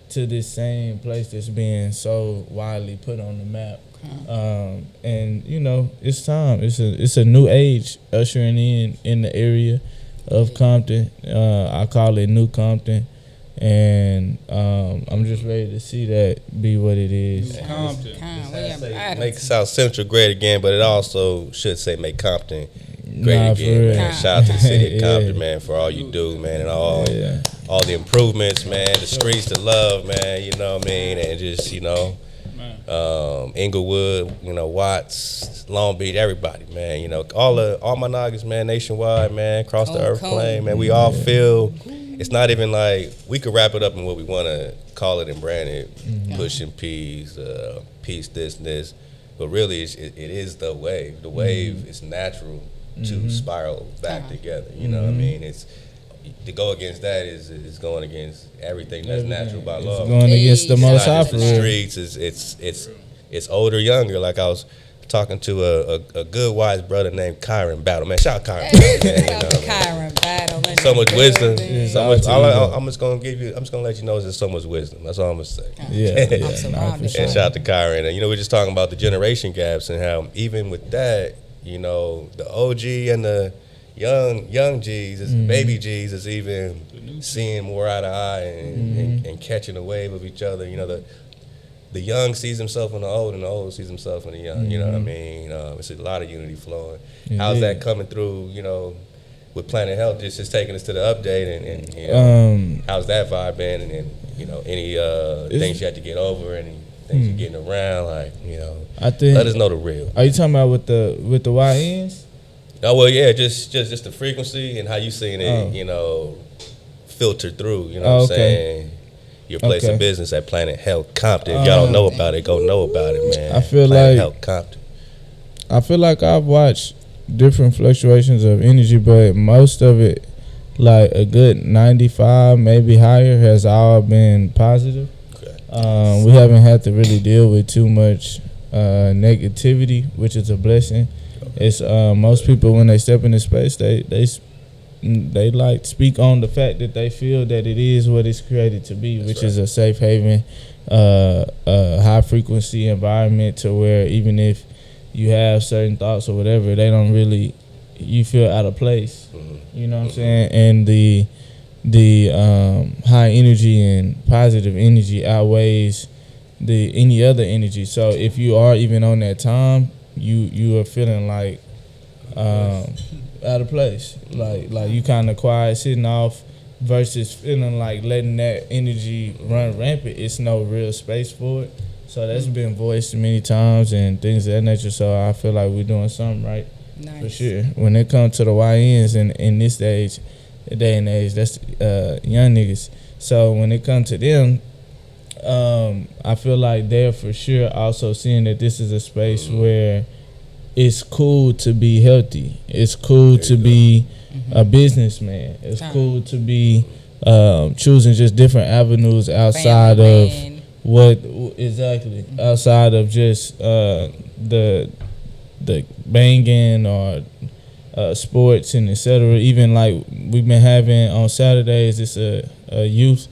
to this same place that's being so widely put on the map. And you know, it's time. It's a new age ushering in the area of Compton. I call it New Compton, and I'm just ready to see that be what it is. Compton. Make South Central great again, but it also should say make Compton great Nah, for again, real. man. Shout out to the city of Yeah. Compton, man, for all you do, man, and all the improvements, man, the streets to love, man, you know what I mean, and just, you know, Inglewood, you know, Watts, Long Beach, everybody, man, you know, all my noggins, man, nationwide, man, across the earth plane, man, we all feel, it's not even like, we could wrap it up in what we want to call it and brand it, pushing peace, peace, this, but really it is the wave. The wave is natural to spiral back together, you know what I mean? It's, to go against that is going against everything that's natural by law. It's going against the It's most not high just for the real. streets. It's older, younger. Like I was talking to a good wise brother named Kyron Battle. Man, shout out Kyron Battle. Man, you know what I mean? Kyron Battle. So much wisdom. So much. Yeah. I'm just gonna let you know there's so much wisdom. That's all I'm gonna say. Yeah, I'm surrounded. And shout out to Kyron. And you know, we're just talking about the generation gaps and how even with that, you know, the OG and the young G's, baby G's is even seeing more eye to eye and catching a wave of each other. You know, the young sees himself in the old, and the old sees himself in the young. You know what I mean? It's a lot of unity flowing. How's that coming through? You know, with Planet Health just taking us to the update, and you know, how's that vibe been? And you know, any things you had to get over, any things you're getting around, like, you know, I think. let us know the real. Are you talking about with the YNs? Oh well, yeah, just the frequency and how you seeing it, you know, filter through. You know what I'm saying? Your place of business at Planet Health Compton. If y'all don't know about it, go know about it, man. I feel Planet like Health Compton. I feel like I've watched different fluctuations of energy, but most of it, like a good 95, maybe higher, has all been positive. Okay. We haven't had to really deal with too much negativity, which is a blessing. It's most people when they step into space, they like speak on the fact that they feel that it is what it's created to be, which is a safe haven, high frequency environment to where even if you have certain thoughts or whatever, they don't really, you feel out of place. You know what I'm saying? And the high energy and positive energy outweighs any other energy. So if you are even on that time, you are feeling like out of place, like you kind of quiet, sitting off versus feeling like letting that energy run rampant. It's no real space for it. So that's been voiced many times and things of that nature. So I feel like we're doing something right. Nice. For sure. When it comes to the YNs in this day and age, that's young niggas. So when it comes to them, I feel like they're for sure also seeing that this is a space where it's cool to be healthy. It's cool to be a businessman. It's cool to be choosing just different avenues outside of what exactly outside of just the banging or sports and etc. Even like we've been having on Saturdays, it's a youth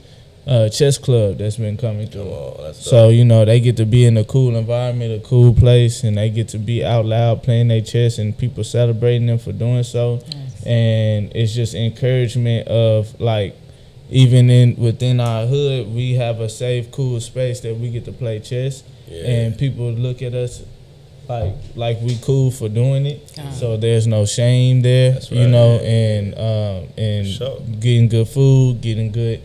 chess club that's been coming through. So you know they get to be in a cool environment, a cool place, and they get to be out loud playing their chess and people celebrating them for doing so. And it's just encouragement of like even within our hood, we have a safe, cool space that we get to play chess, and people look at us like we cool for doing it. So there's no shame there, you know, and getting good food, getting good,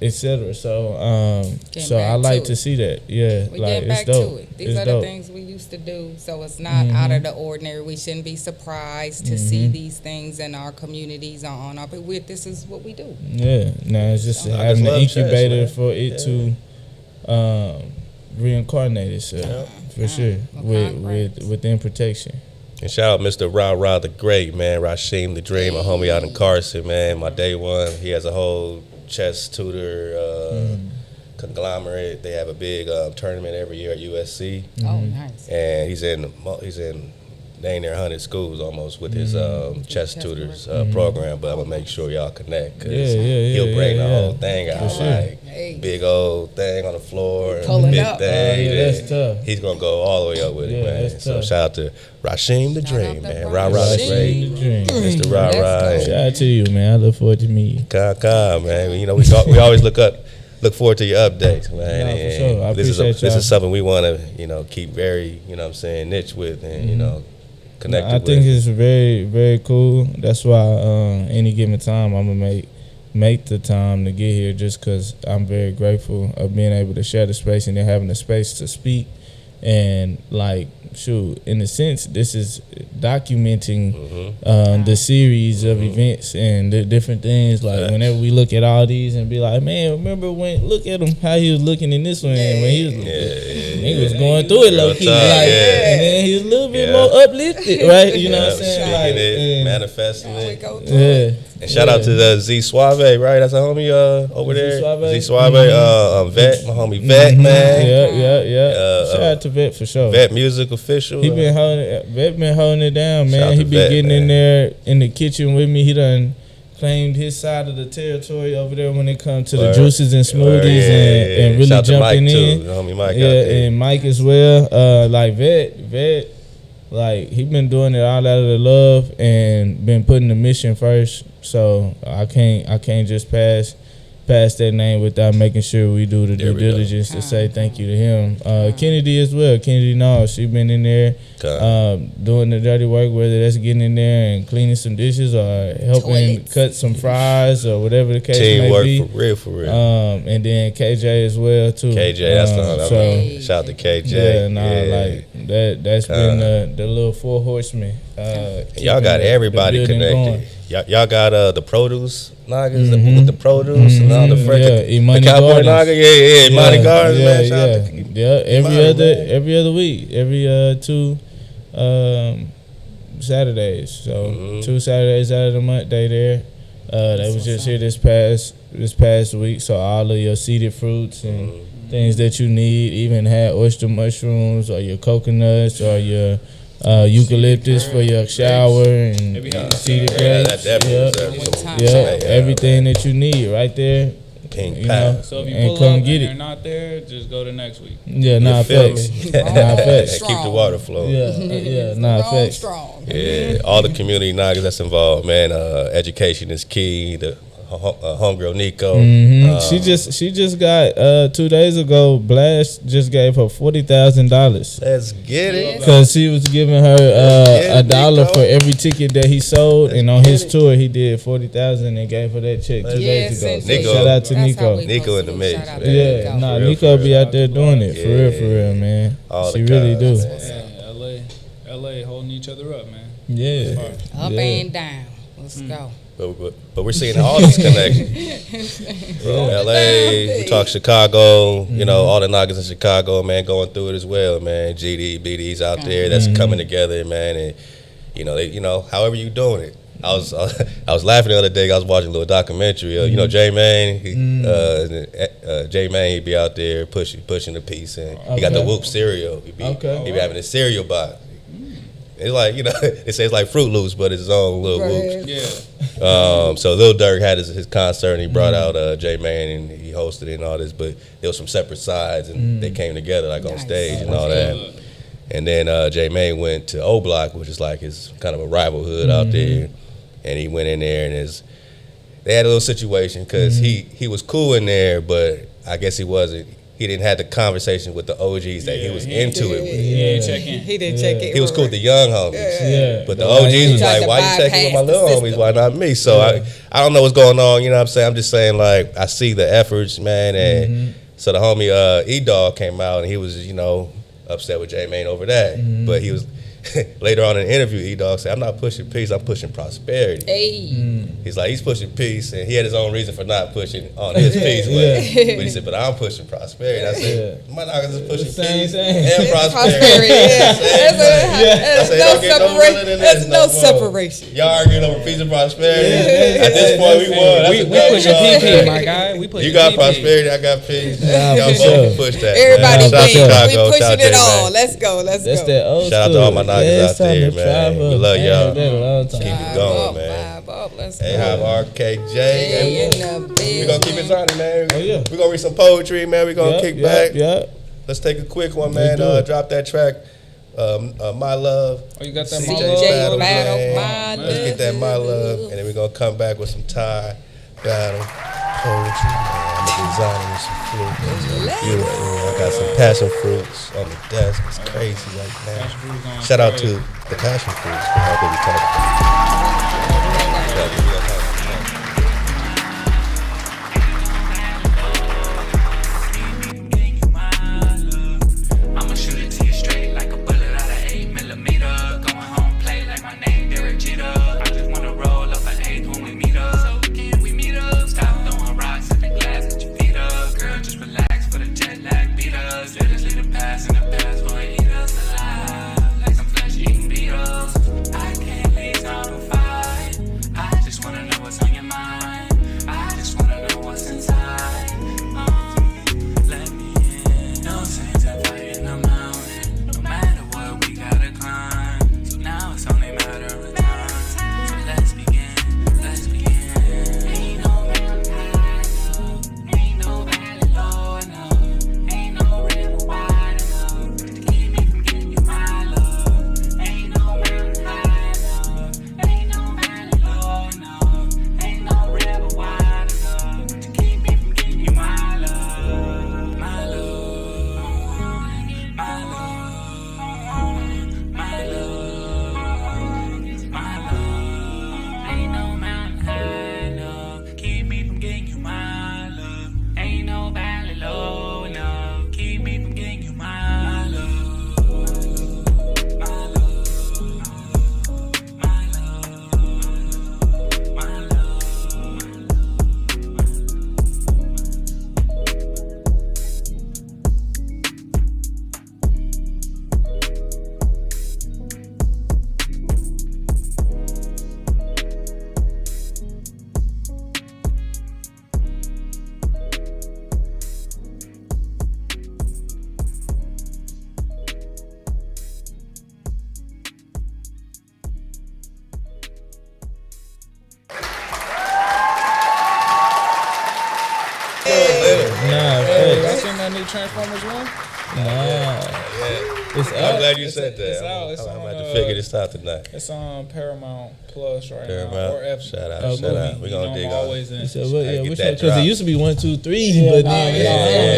etc. So I like to see that. Yeah, we like get back it's dope. to it. These are the things we used to do, so it's not out of the ordinary. We shouldn't be surprised to see these things in our communities or on our. But this is what we do. Yeah, now it's just having an incubator for it to reincarnate itself for sure within protection. And shout out Mr. Ra the Great, man. Rasheem the Dream, my homie out in Carson, man. My day one. He has a whole chess tutor conglomerate. They have a big tournament every year at USC. Oh, nice. And he's in dang near 100 schools almost with his chess tutors program. But I'm gonna make sure y'all connect because he'll bring the whole thing out, like big old thing on the floor, and big up. thing. That's tough. He's gonna go all the way up with it, man. So tough. shout out to Rasheem the Dream, man. Ra Rasheem the Dream. Mr. Ra. Shout out to you, man. I look forward to meeting you. Man. You know, we always look forward to your updates, man. No, for sure. I appreciate this is something we want to, keep very, niche with and, connected with. I think it's very, very cool. That's why any given time I'm going to make the time to get here just because I'm very grateful of being able to share the space and then having the space to speak. And, in a sense, this is documenting the series of events and the different things. Like, whenever we look at all these and be like, man, remember look at him, how he was looking in this one. When he was going through it low-key. And then he was a little bit more uplifted, right? You know what I'm saying? Manifesting it. And shout out to the Z Suave, right? That's a homie over there. Z Suave, Vet, my homie Vet, man. Yeah. Shout out to Vet for sure. Vet Music Official. Vet been holding it down, man. He been getting in there in the kitchen with me. He done claimed his side of the territory over there when it comes to the juices and smoothies and really shout jumping in. Too. Homie Mike out there. And Mike as well. Vet. Like, he been doing it all out of the love and been putting the mission first. So I can't just pass that name without making sure we do the due diligence to say thank you to him. Kennedy as well. Kennedy Knowles, she been in there doing the dirty work, whether that's getting in there and cleaning some dishes or helping cut some fries or whatever the case may be. Teamwork for real. And then KJ as well too. KJ, that's the shout out to KJ. That's been the little four horsemen. Y'all got everybody connected. Y'all got the produce Nagas with the produce and all the fresh the cowboy Naga, Imani Gardens, man. Every other week, every 2 Saturdays. So 2 Saturdays out of the month they there. They was just here this past week. So all of your seeded fruits and things that you need, even had oyster mushrooms or your coconuts or your eucalyptus for your shower and seeded grapes. Everything that you need right there. So if you pull up and they're not there, just go to next week. Facts. Keep the water flowing. Facts. Yeah, all the community Nagas that's involved, man. Education is key. The homegirl Nico. She just got 2 days ago. Blast just gave her $40,000. Let's get it. Because he was giving her $1 for every ticket that he sold, and on his tour he did 40,000 and gave her that check 2 days ago. So shout out to Nico. Nico in the mix. Yeah, nah, Nico be out there doing it for real, man. She really do. Yeah, LA holding each other up, man. Yeah, up and down. Let's go. But we're seeing all these connections. LA, we talk Chicago, you know, all the knockers in Chicago, man, going through it as well, man. GD, BD's out there that's coming together, man, and you know, however you doing it. I was laughing the other day. I was watching a little documentary. You know, J Mane, J Mane, he'd be out there pushing the piece, and he got the Whoop cereal. He'd be having a cereal box. It's like, you know, they say it's like Fruit Loops, but it's his own little Whoops. Yeah. So Lil Durk had his concert, and he brought out J Mane, and he hosted it and all this, but there was some separate sides, and they came together like on stage and all that. And then J Mane went to O Block, which is like his kind of a rival hood out there, and he went in there, and they had a little situation because he was cool in there, but I guess he didn't have the conversation with the OGs that he was into it with. He didn't check in. He didn't check in. He was cool with the young homies. But the OGs was like, why you checking with my little homies? Why not me? So I don't know what's going on, you know what I'm saying? I'm just saying, like, I see the efforts, man. And so the homie E-Dog came out, and he was, you know, upset with J Mane over that. But he was later on in the interview, E-Dog said, I'm not pushing peace, I'm pushing prosperity. He's like, he's pushing peace, and he had his own reason for not pushing on his peace. But he said, but I'm pushing prosperity. I said, my knockers is pushing peace and prosperity. There's no separation. Y'all arguing over peace and prosperity. At this point, we won. We pushing PP, my guy. We pushing You got PP. prosperity, I got peace. Y'all both push that. Everybody Shout out wins. We Chicago. pushing Shout out it J all. Mane. Let's go. That's that old Shout out to all my knockers out there, man. We love y'all. Keep Keep it going, man. Let's Hey, go. have RKJ. Hey, in the We're going to keep it building. on, man. Oh, yeah. We're going to read some poetry, man. We're going to kick back. Yeah. Let's take a quick one, man. Drop that track, My Love. Oh, you got that CJ My Love? Battle, Battle, man. My Let's get that My Love. And then we're going to come back with some Thai Battle poetry. I'm designing with some flutes. Beautiful. I got some passion fruits on the desk. It's crazy right now. Shout out to the passion fruits for how they be talking. I'ma shoot it to you straight like a bullet out of 8mm. Going home, play like my name, Derek Jeter. I just wanna roll up an eighth when we meet up. So can we meet up? Stop throwing rocks at the glass, get your feet up. Girl, just relax for the jet lag beat us. Let us leave the past in the past, boy, eat us alive. Like some flesh eating beetles. I can't leave time to fight. I just wanna know what's on your mind. I just wanna know what's inside. Let me in. No sense of fighting the mountain. No matter what, we gotta climb. So now it's only a matter of time. So let's begin. Let's begin. Ain't no mountain high enough. Ain't no valley low enough. Ain't no river wide enough. Transformers 1? It's I'm out. glad you said that. It's out. It's I'm on, about to figure this out tonight. It's on Paramount Plus right now. Paramount. Or F. Shout out, Oh, shout out. movie. We You gonna know dig I'm on. always in. So what? Gotta Yeah, get which that one? Because it drop. used to be 1, 2, 3, but then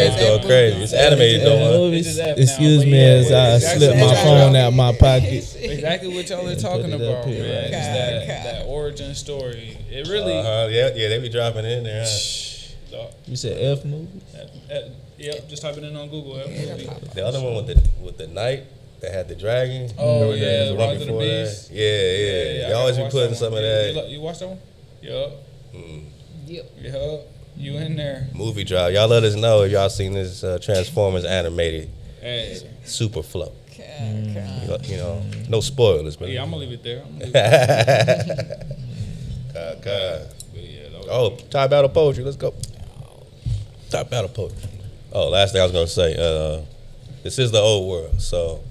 It's going crazy. It's animated though. movies. It's F now, Excuse but me yeah, as I exactly slip my what phone out my pocket. Exactly what y'all are And talking put it up about, here, man. right? It's that origin story. It really. Yeah, they be dropping it in there. Huh? You said F movie? Yep, just type it in on Google. F movie. The other one with the knight that had the dragon. Oh, Remember yeah, the Rise one of the before Beast. that? Yeah. I They always be gotta putting watch some of one. that You watched that one? Yup. Yep. Yup. You in there? movie drop. Y'all let us know if y'all seen this Transformers animated Hey. super flow. You know, no spoilers, but Yeah, I'm gonna leave it there. God. But yeah, that was Oh, Top Battle Poetry. Let's go. Top Battle Poetry. Oh, last thing I was gonna say. This is the old world, so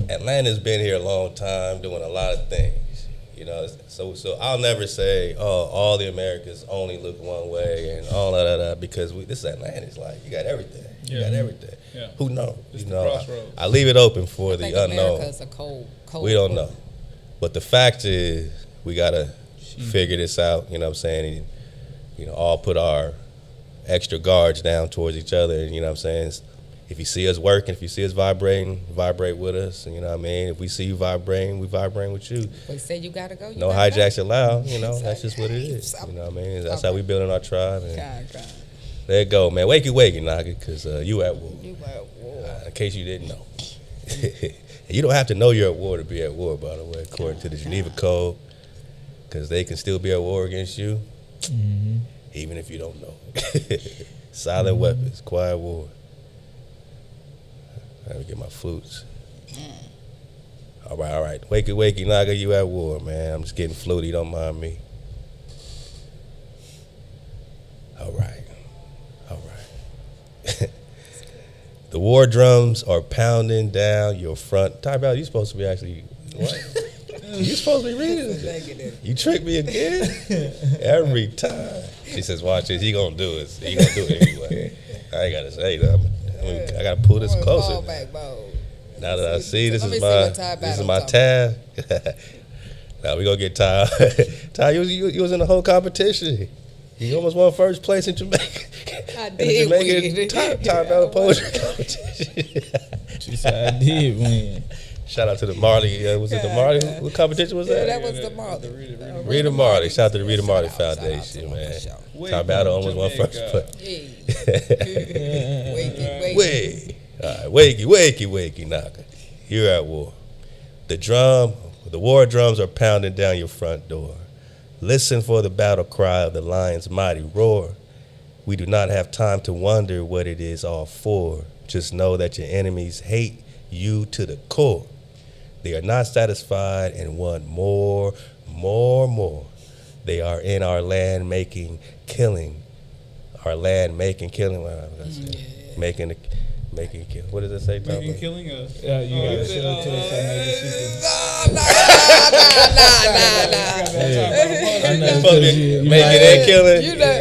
Atlanta's been here a long time, doing a lot of things. You know, so I'll never say, oh, all the Americans only look one way and all that, because this is Atlanta. It's like you got everything. You got everything. Yeah. Who knows? It's You the know, crossroads. I leave it open for I the think unknown. America's a cold. We don't know. But the fact is, we got to figure this out, you know what I'm saying? And, you know, all put our extra guards down towards each other. And, you know what I'm saying? If you see us working, if you see us vibrating, vibrate with us. And, you know what I mean? If we see you vibrating, we vibrate with you. They say you gotta go. No hijacks allowed, you know? That's just what it is. You know what I mean? That's how we building our tribe. And there you go, man. Wakey, Naga, because you at war. You at war. In case you didn't know. You don't have to know you're at war to be at war, by the way, according to the Geneva Code, because they can still be at war against you, even if you don't know. Silent weapons, quiet war. I gotta get my flutes. All right. Wakey, Naga, you at war, man. I'm just getting fluty, don't mind me. All right. The war drums are pounding down your front. Ty Bell, you supposed to be actually, what? You supposed to be reading this. You trick me again? Every time. She says, watch this. He gonna do it. He gonna do it anyway. I ain't gotta say that. I gotta pull this closer. Now that I see this is my tab. Now we gonna get Ty. Ty, you was in the whole competition. You almost won first place in Jamaica. I did win. Top Battle Poetry competition. She said I did win. Shout out to the Marley. Was it the Marley? What competition was that? Yeah, that was the Marley. Rita Marley. Shout out to the Rita Marley Foundation, man. Top Battle almost won first place. Wakey, Naga. You're at war. The war drums are pounding down your front door. Listen for the battle cry of the lion's mighty roar. We do not have time to wonder what it is all for. Just know that your enemies hate you to the core. They are not satisfied and want more. They are in our land making killing. Our land making killing. Making killing. What does it say? Making killing us. Yeah, you gotta show it to us. Making and killing. You know,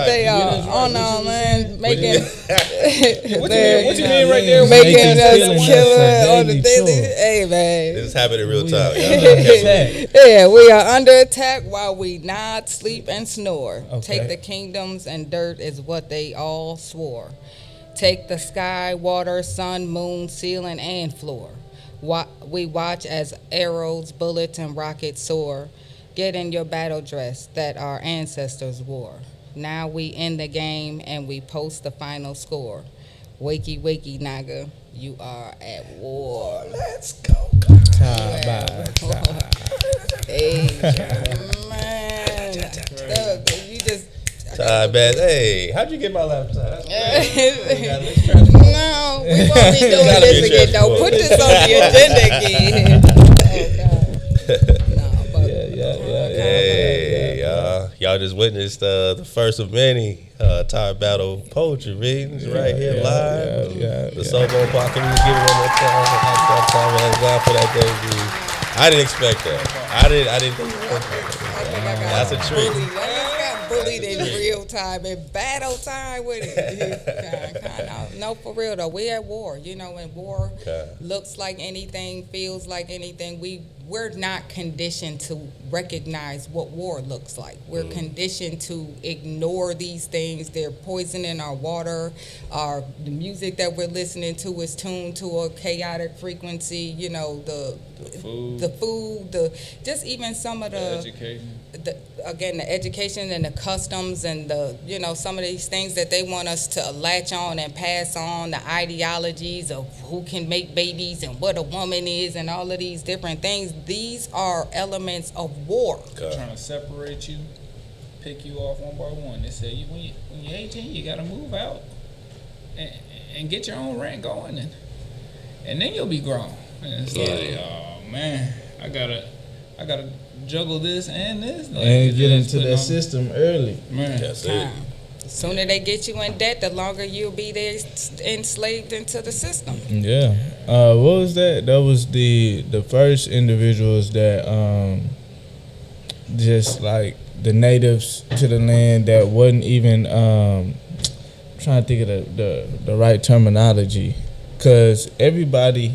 they are on our land making. What you mean right there? Making us killing on the daily. Hey man. This is happening in real time. Yeah, we are under attack while we nod, sleep, and snore. Okay. Take the kingdoms and dirt is what they all swore. Take the sky, water, sun, moon, ceiling, and floor. We watch as arrows, bullets, and rockets soar. Get in your battle dress that our ancestors wore. Now we in the game and we post the final score. Wakey, Naga, you are at war. Let's go. Hey, man. You just. Hey, how'd you get my laptop? No, we won't be doing this again, though. Put this on the agenda again. Hey, y'all just witnessed the first of many Top Battle Poetry readings right here live. The Solbone Podcast. Can we just give it one more time? For that debut. I didn't expect that. I didn't think that. That's a treat. I got bullied in real real time and battle time with it. Kind of. No, for real though. We at war, you know, and war looks like anything, feels like anything. We're not conditioned to recognize what war looks like. We're conditioned to ignore these things. They're poisoning our water. The music that we're listening to is tuned to a chaotic frequency. You know, the food, just even some of the education. The education and the customs and some of these things that they want us to latch on and pass on, the ideologies of who can make babies and what a woman is and all of these different things. These are elements of war. Trying to separate you, pick you off one by one. They say when you're 18, you got to move out and get your own rent going, and then you'll be grown. And it's like, oh man, I gotta juggle this and this, and get into that system early. Man, That's it. The sooner they get you in debt, the longer you'll be there enslaved into the system. Yeah. What was that? That was the first individuals that just like the natives to the land that wasn't even trying to think of the right terminology, because everybody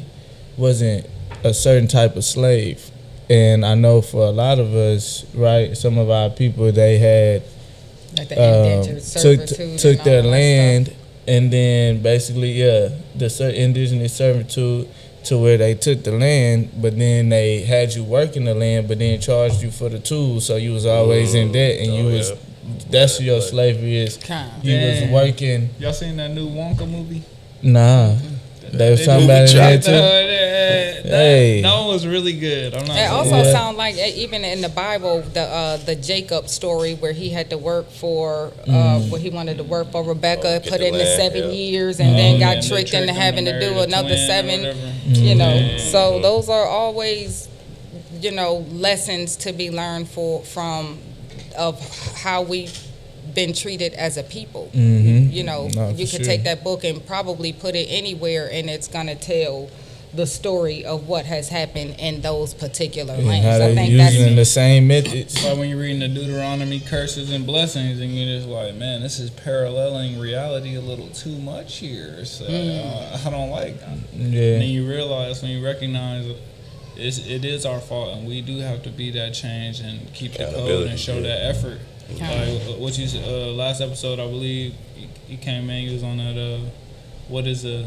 wasn't a certain type of slave. And I know for a lot of us, right, some of our people, they had like the indentured servitude took their land, and then basically, the indigenous servitude to where they took the land, but then they had you working the land, but then charged you for the tools, so you was always in debt, and that's your slavery is. You was working. Y'all seen that new Wonka movie? Nah. They was talking about it too. Hey, that one was really good. I'm not. It also sound like even in the Bible, the Jacob story where he had to work for where he wanted to work for Rebecca, put in the 7 years, and then got tricked into having to do another 7. You know, so those are always, lessons to be learned from how we been treated as a people. You could take that book and probably put it anywhere, and it's gonna tell the story of what has happened in those particular lands. How I think using the same methods. That's why when you're reading the Deuteronomy curses and blessings, and you're just like, man, this is paralleling reality a little too much here. So I don't like that. Yeah. And then you realize, when you recognize it is our fault, and we do have to be that change and keep the code and show that effort. Like what you last episode, I believe you came in. You was on that. What is a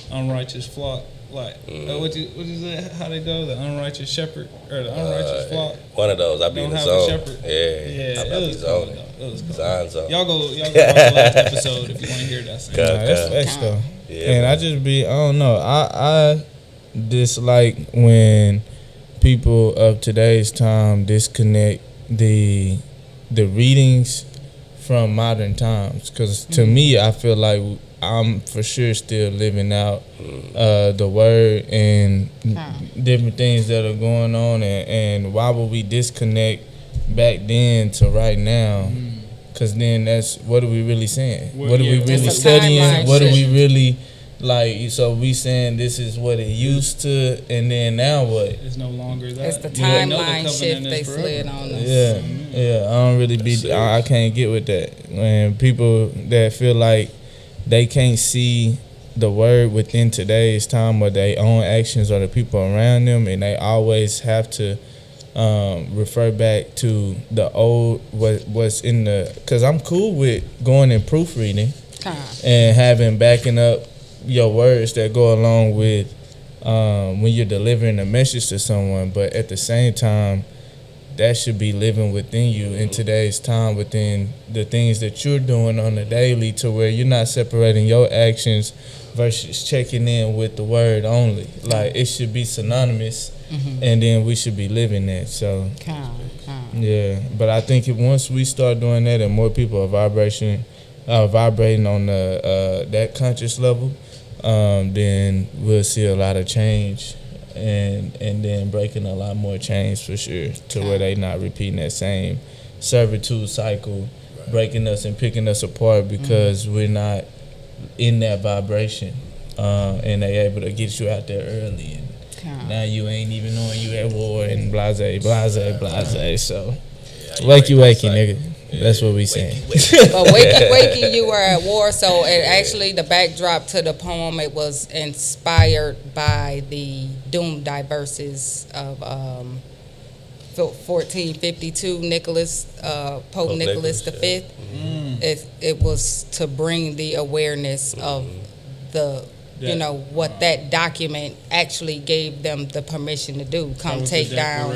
unrighteous flock? Like what is that? How they go? The unrighteous shepherd or the unrighteous flock? One of those. I be in the zone. Yeah. I be zoning. It was cool. Zone. Y'all go watch the last episode if you want to hear that. That's cool. And I just I don't know. I dislike when people of today's time disconnect the readings from modern times, because to me, I feel like I'm for sure still living out the word and different things that are going on, and why would we disconnect back then to right now? Because then that's, what are we really saying? What are we really studying? What are we really like? So we saying this is what it used to, and then now what? It's no longer that. It's the timeline shift they slid on us. Yeah. I don't really I can't get with that. When people that feel like they can't see the word within today's time, or their own actions, or the people around them, and they always have to refer back to the old, what's in the. Because I'm cool with going and proofreading and backing up your words that go along with when you're delivering a message to someone, but at the same time, that should be living within you in today's time, within the things that you're doing on a daily, to where you're not separating your actions versus checking in with the word only. Like, it should be synonymous, and then we should be living that. So yeah, but I think once we start doing that, and more people are vibrating on the that conscious level, then we'll see a lot of change, and then breaking a lot more chains for sure, to where they not repeating that same servitude cycle, breaking us and picking us apart because we're not in that vibration, and they able to get you out there early, and now you ain't even knowing you at war, and blase. So wakey, nigga. That's what we saying. But wakey, you were at war. So it actually, the backdrop to the poem, it was inspired by the doomed verses of 1452 Pope Nicholas V. It was to bring the awareness of the what that document actually gave them the permission to do. Come take down.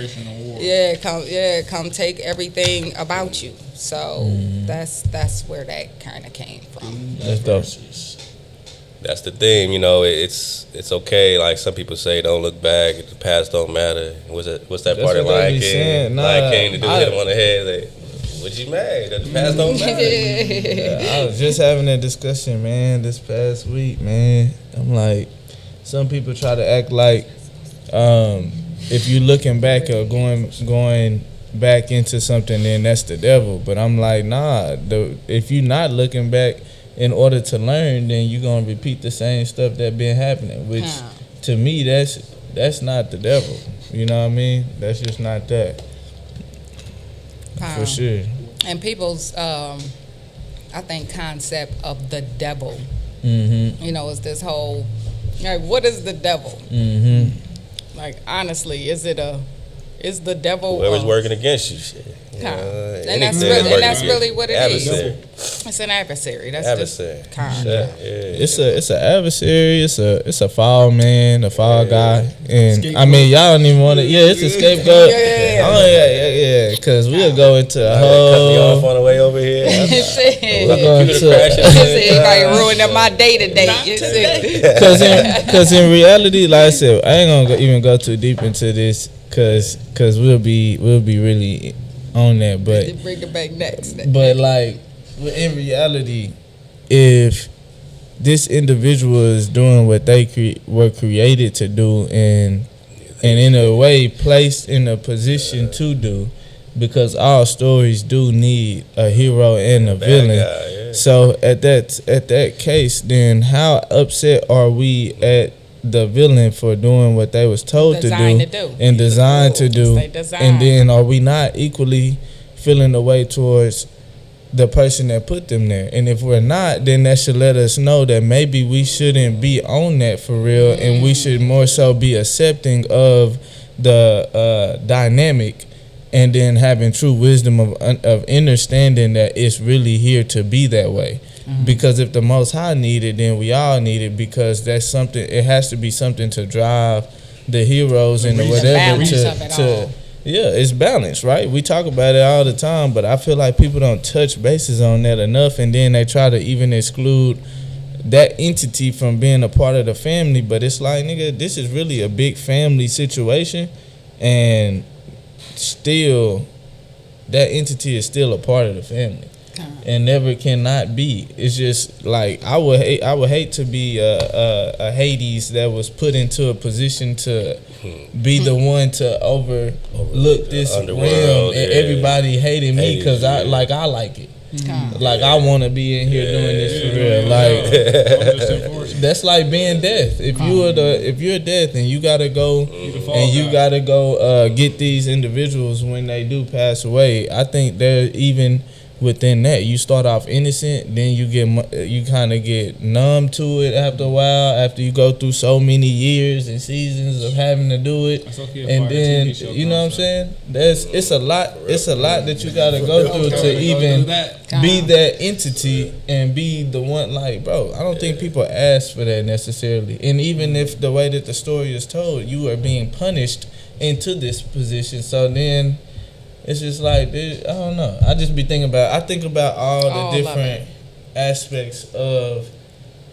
Come take everything about you. So that's where that kind of came from. That's dope. That's the thing, it's okay. Like some people say, don't look back. The past don't matter. What's that part of Lion King? Lion King to do hit him on the head. Like, what you mad? That the past don't matter. I was just having a discussion, man, this past week, man. I'm like, some people try to act like if you looking back or going back into something, then that's the devil. But I'm like, nah. If you're not looking back in order to learn, then you're gonna repeat the same stuff that been happening. Which to me, that's not the devil. You know what I mean? That's just not that. For sure. And people's, I think, concept of the devil, is this whole, like, what is the devil? Like, honestly, is the devil whoever's working against you? Shit. And that's really what it is. It's an adversary. That's adversary. Just kind. It's an adversary. It's a foul man, a foul guy, and scapegoat. I mean, y'all don't even want to. Yeah, it's a scapegoat. Yeah. Because we'll go into a whole. Cut me off on the way over here. We're going to. Like ruining my day today. Because in reality, like I said, I ain't gonna even go too deep into this. Cause we'll be really on that, but bring it back next. But like in reality, if this individual is doing what they were created to do, and in a way placed in a position to do, because all stories do need a hero and a villain. Guy, So at that case, then how upset are we at the villain for doing what they was told to do and designed to do, and then are we not equally feeling the way towards the person that put them there? And if we're not, then that should let us know that maybe we shouldn't be on that for real, and we should more so be accepting of the dynamic, and then having true wisdom of understanding that it's really here to be that way. Because if the Most High need it, then we all need it, because that's something. It has to be something to drive the heroes and the whatever to it's balanced, right? We talk about it all the time, but I feel like people don't touch bases on that enough, and then they try to even exclude that entity from being a part of the family. But it's like, nigga, this is really a big family situation, and still that entity is still a part of the family. And never cannot be. It's just like I would hate to be a Hades that was put into a position to be the one to overlook this realm, and everybody hating me because I like it. Like I want to be in here doing this for real. Like that's like being death. If you're death and you gotta go get these individuals when they do pass away, I think they're even. Within that, you start off innocent, then you kind of get numb to it after a while. After you go through so many years and seasons of having to do it, and then you know what I'm saying. It's a lot that you got to go through to even be that entity and be the one. Like, bro, I don't think people ask for that necessarily. And even if the way that the story is told, you are being punished into this position. So then. It's just like, I don't know. I think about all the different aspects of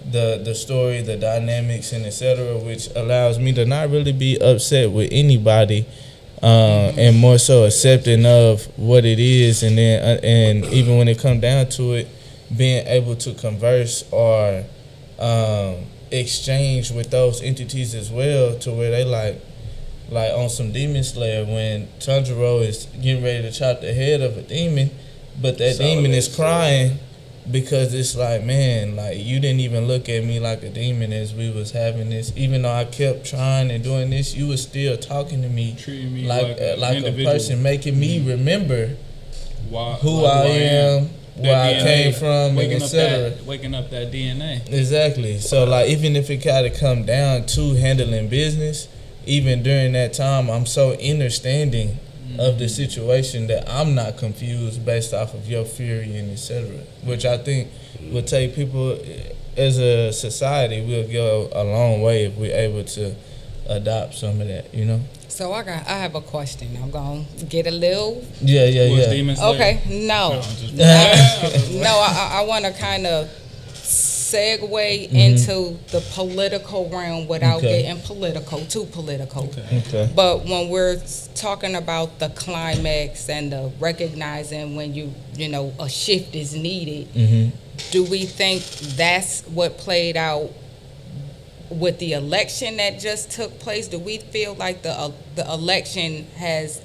the story, the dynamics, and etc., which allows me to not really be upset with anybody, and more so accepting of what it is, and then and even when it comes down to it, being able to converse or exchange with those entities as well, to where they like on some Demon Slayer, when Tanjiro is getting ready to chop the head of a demon, but that demon is crying because it's like, man, like you didn't even look at me like a demon as we was having this. Even though I kept trying and doing this, you was still talking to me, treating me like a person, making me remember who I am, where I came from, and etc. Waking up that DNA. Exactly. So like, even if it gotta come down to handling business, even during that time, I'm so understanding of the situation that I'm not confused based off of your fury and etc. Which I think will take people as a society. We'll go a long way if we're able to adopt some of that. You know. So I have a question. I'm gonna get a little. Yeah. Okay. No. I want to kind of segue into the political realm without getting too political. Okay. But when we're talking about the climax and the recognizing when you know a shift is needed, do we think that's what played out with the election that just took place? Do we feel like the election has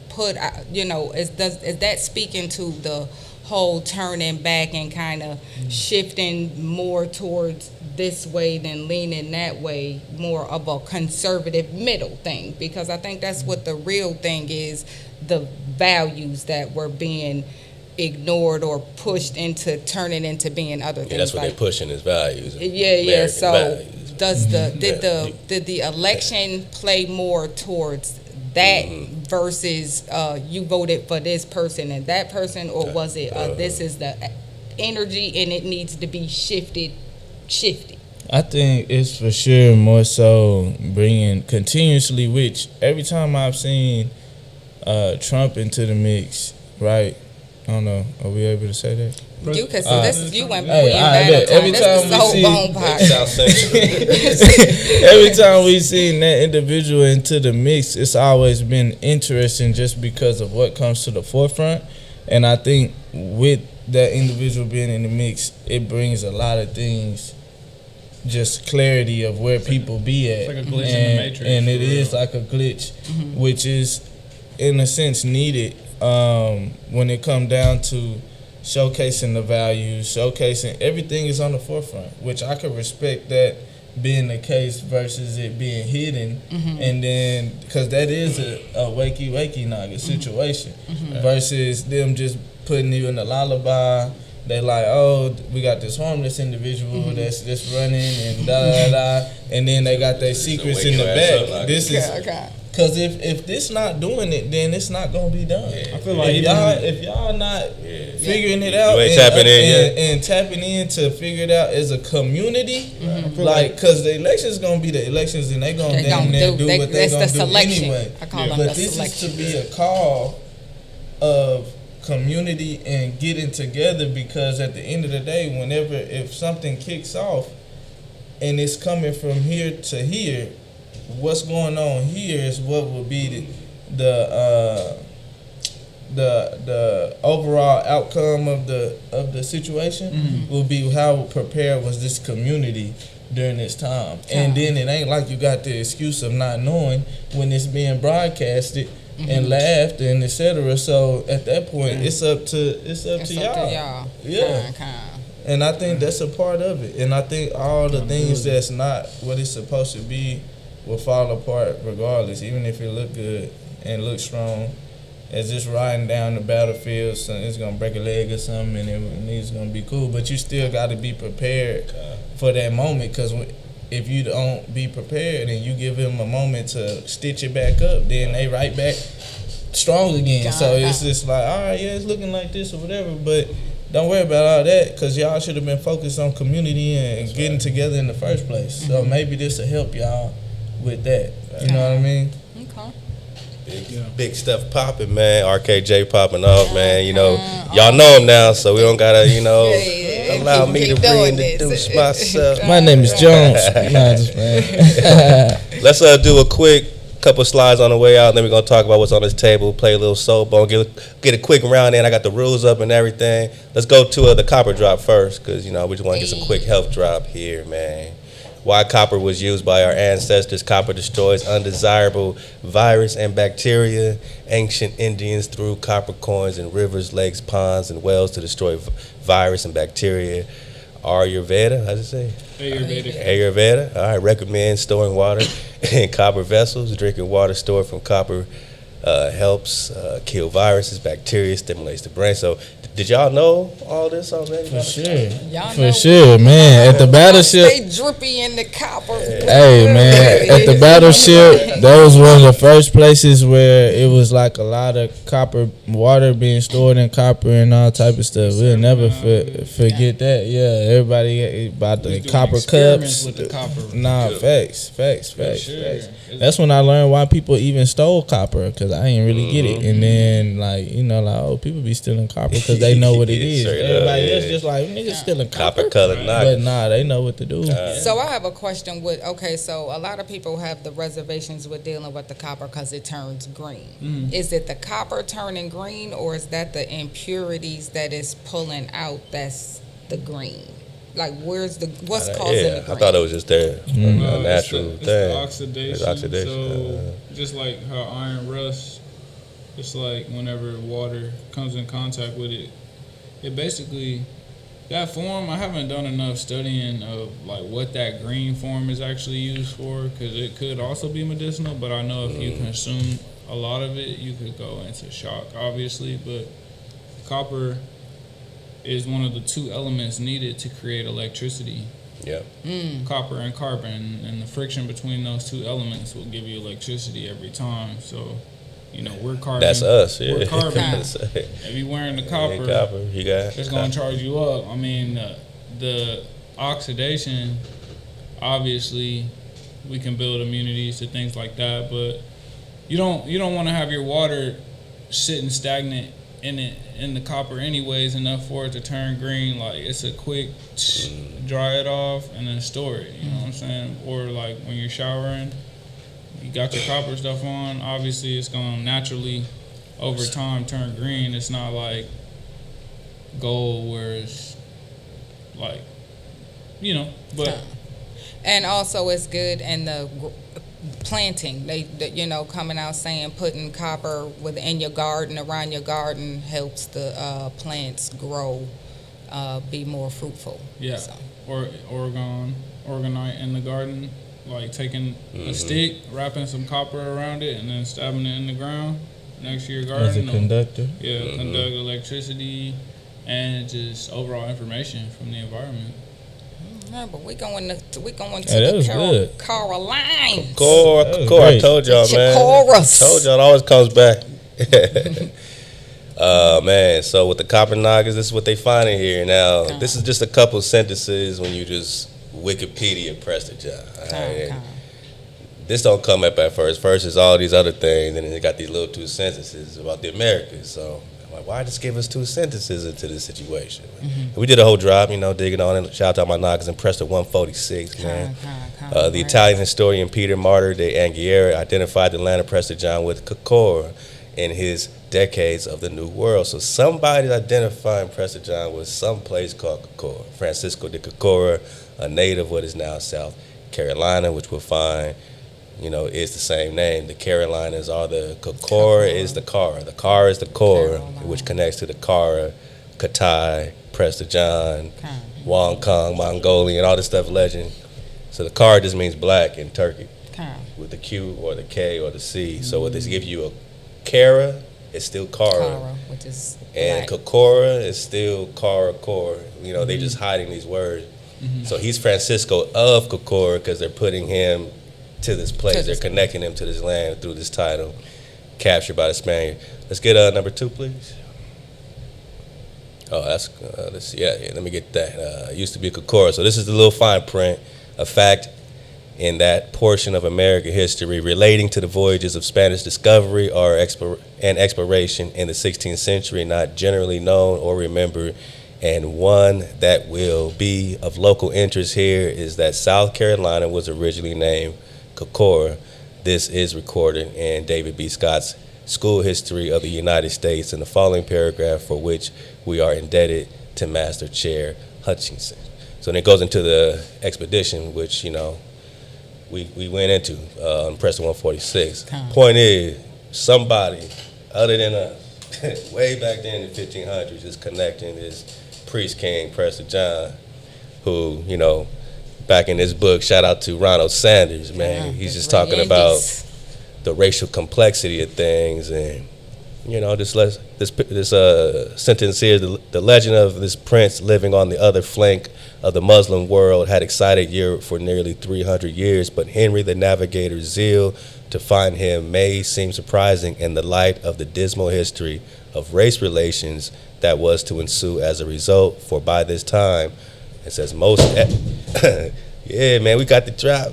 put, is that speaking to the whole turning back and kind of shifting more towards this way than leaning that way, more of a conservative middle thing? Because I think that's what the real thing is, the values that were being ignored or pushed into turning into being other things. Yeah, that's what they're pushing is values. Yeah. So values. did the election play more towards that versus you voted for this person and that person, or was it this is the energy and it needs to be shifted? I think it's for sure more so bringing continuously, which every time I've seen Trump into the mix, right? I don't know. Are we able to say that? You can say this is you went every time we Solbone see every time we seen that individual into the mix, it's always been interesting just because of what comes to the forefront. And I think with that individual being in the mix, it brings a lot of things, just clarity of where people be at. It's like a glitch in the matrix. And it is like a glitch, which is in a sense needed when it come down to showcasing the values, showcasing everything is on the forefront, which I could respect that being the case versus it being hidden. And then, because that is a wakey naga situation versus them just putting you in a lullaby. They like, oh, we got this homeless individual that's just running and da. And then they got their secrets in the back. This is because if this not doing it, then it's not gonna be done. I feel like if y'all not figuring it out and tapping in to figure it out as a community, like, because the elections gonna be the elections and they gonna do what they gonna do anyway. I call them but the this selection. is to be a call of community and getting together, because at the end of the day, if something kicks off and it's coming from here to here, what's going on here is what will be the overall outcome of the situation will be how prepared was this community during this time. And then it ain't like you got the excuse of not knowing when it's being broadcasted and laughed and etc. So at that point, it's up to y'all. Yeah. And I think that's a part of it. And I think all the things that's not what it's supposed to be will fall apart regardless, even if it look good and look strong. As just riding down the battlefield, so it's gonna break a leg or something, and it's gonna be cool. But you still got to be prepared for that moment, because if you don't be prepared and you give them a moment to stitch it back up, then they right back strong again. So it's just like, all right, yeah, it's looking like this or whatever, but don't worry about all that, because y'all should have been focused on community and getting together in the first place. So maybe this will help y'all with that. You know what I mean? Okay. Big stuff popping, man. RKJ popping off, man. You know, y'all know him now, so we don't gotta, allow me to reintroduce myself. My name is Jones. Nah, just man. Let's do a quick couple slides on the way out, and then we're gonna talk about what's on this table, play a little Solbone, get a quick round in. I got the rules up and everything. Let's go to the copper drop first, because we just want to get some quick health drop here, man. Why copper was used by our ancestors. Copper destroys undesirable virus and bacteria. Ancient Indians threw copper coins in rivers, lakes, ponds, and wells to destroy virus and bacteria. Ayurveda, how's it say? Ayurveda. All right, recommend storing water in copper vessels, drinking water stored from copper helps kill viruses, bacteria, stimulates the brain. So did y'all know all this already? For sure. Y'all For know sure, man. At the battleship. Stay drippy in the copper. Hey, man. At the battleship, that was one of the first places where it was like a lot of copper, water being stored in copper and all type of stuff. We'll never forget that. Yeah, everybody about the copper cups. With the copper. Nah, facts. Sure. That's when I learned why people even stole copper, because I ain't really get it. And then, like, you know, like, oh, people be stealing copper because they know what it is. Everybody else just like, niggas stealing copper. Colored But nah, they know what to do. So I have a question with, okay, so a lot of people have the reservations with dealing with the copper because it turns green. Is it the copper turning green, or is that the impurities that it's pulling out that's the green? Like, what's causing the green? I thought it was just there, a natural it's thing. the oxidation. It's oxidation. So just like how iron rusts, it's like whenever water comes in contact with it, it basically, that form, I haven't done enough studying of like what that green form is actually used for, because it could also be medicinal, but I know if you consume a lot of it, you could go into shock, obviously. But copper is one of the two elements needed to create electricity. Yeah. Copper and carbon, and the friction between those two elements will give you electricity every time. So, you know, we're carbon. That's us. Yeah. We're carbon. If you're wearing the copper, you got it's going to charge you up. I mean, the oxidation, obviously, we can build immunities to things like that, but you don't want to have your water sitting stagnant in the copper anyways, enough for it to turn green. Like, it's a quick dry it off and then store it, you know what I'm saying? Or like when you're showering, you got your copper stuff on, obviously it's going to naturally over time turn green. It's not like gold where it's like, you know, but and also it's good in the planting. They you know, coming out saying putting copper within your garden, around your garden, helps the plants grow, be more fruitful. Yeah. So. Or organite in the garden, like taking a stick, wrapping some copper around it, and then stabbing it in the ground next to your garden. As a conductor. Yeah, conduct electricity and just overall information from the environment. No, but we going to that was the good. Caroline. Core, I told y'all, man. Told y'all, it always comes back. Man, so with the copper knockers, this is what they find in here. Now, this is just a couple sentences when you just Wikipedia press it, John. This don't come up at first. First is all these other things, and then they got these little two sentences about the Americas. So I'm like, why just give us two sentences into this situation? We did a whole drive, you know, digging on it. Shout out to my knockers and press the 146, man. The Italian historian Peter Martyr de Anghiera identified the land of Prester John with Cocora in his Decades of the New World. So somebody's identifying Prester John with some place called Cocora. Francisco de Cocora, a native of what is now South Carolina, which we'll find, you know, is the same name. The Carolinas are the Cocora is the Cara. The Cara is the core, which connects to the Cara, Katai, Prester John, Wong Kong, Mongolian, all this stuff legend. So the Cara just means black in Turkey with the Q or the K or the C. So what this gives you a Cara, it's still Cara, which is and Cocora is still Cara. You know, they just hiding these words. So he's Francisco of Cocora because they're putting him to this place. They're connecting him to this land through this title, captured by the Spaniard. Let's get number 2, please. Oh, that's let's see. Yeah, let me get that. Used to be Cocora. So this is the little fine print, a fact in that portion of American history relating to the voyages of Spanish discovery and exploration in the 16th century, not generally known or remembered. And one that will be of local interest here is that South Carolina was originally named Cocora. This is recorded in David B. Scott's School History of the United States in the following paragraph, for which we are indebted to Master Chair Hutchinson. So then it goes into the expedition, which, you know, we went into on Preston 146. Point is, somebody other than us, way back then in the 1500s, is connecting this priest king, Prester John, who, you know, back in this book, shout out to Ronald Sanders, man. He's just talking about the racial complexity of things. And this sentence here: the legend of this prince living on the other flank of the Muslim world had excited Europe for nearly 300 years, but Henry the Navigator's zeal to find him may seem surprising in the light of the dismal history of race relations that was to ensue as a result. For by this time, it says yeah, man, we got the drop.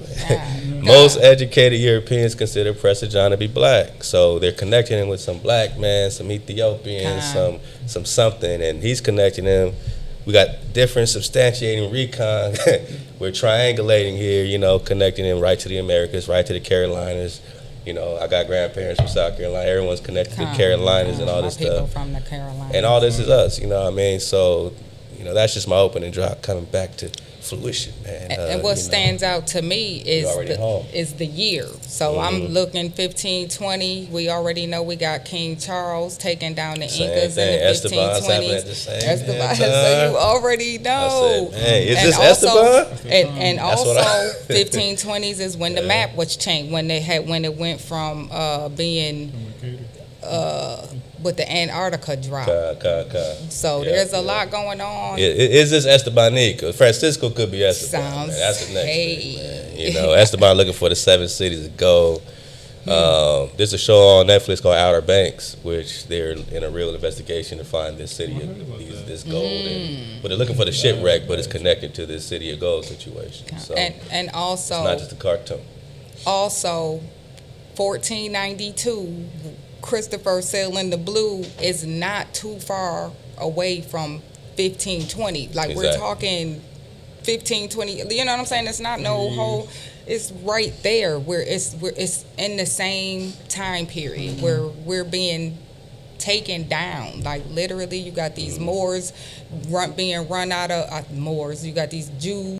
Most educated Europeans consider Prester John to be black, so they're connecting him with some black man, some Ethiopian, some something, and he's connecting him. We got different substantiating recon. We're triangulating here, connecting him right to the Americas, right to the Carolinas. I got grandparents from South Carolina. Everyone's connected to the Carolinas and all this stuff. People from the Carolinas. And all this is us, you know what I mean? So, that's just my opening drop coming back to fruition, man. And what stands out to me is the year. So I'm looking 1520. We already know we got King Charles taking down the Incas in the 1520s. Esteban. So you already know. Hey, is this Esteban? And also 1520s is when the map was changed, when it went from being with the Antarctica drop. So there's a lot going on. Is this Estebanique? Francisco could be Esteban. That's the next thing, man. Esteban looking for the 7 cities of gold. There's a show on Netflix called Outer Banks, which they're in a real investigation to find this city of this gold. But they're looking for the shipwreck, but it's connected to this city of gold situation. So and also, it's not just a cartoon. Also, 1492. Christopher sailing the blue is not too far away from 1520. Like we're talking 1520. You know what I'm saying? It's not no whole. It's right there where it's in the same time period where we're being taken down. Like literally, you got these Moors being run out of Moors. You got these Jews.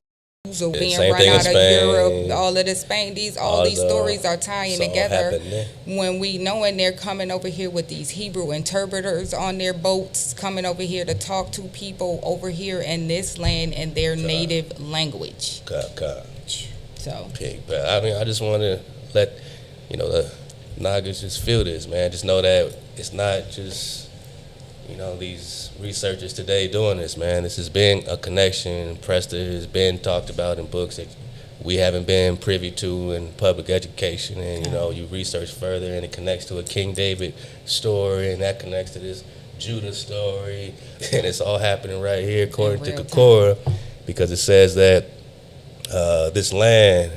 Being run out of Europe, all of the Spain, all these stories are tying together when we knowing they're coming over here with these Hebrew interpreters on their boats, coming over here to talk to people over here in this land in their native language. So, I just want to let the Nagas just feel this, man. Just know that it's not just these researchers today doing this, man. This has been a connection. Prester has been talked about in books that we haven't been privy to in public education. And, you research further and it connects to a King David story and that connects to this Judah story. And it's all happening right here according to Kokora, because it says that this land,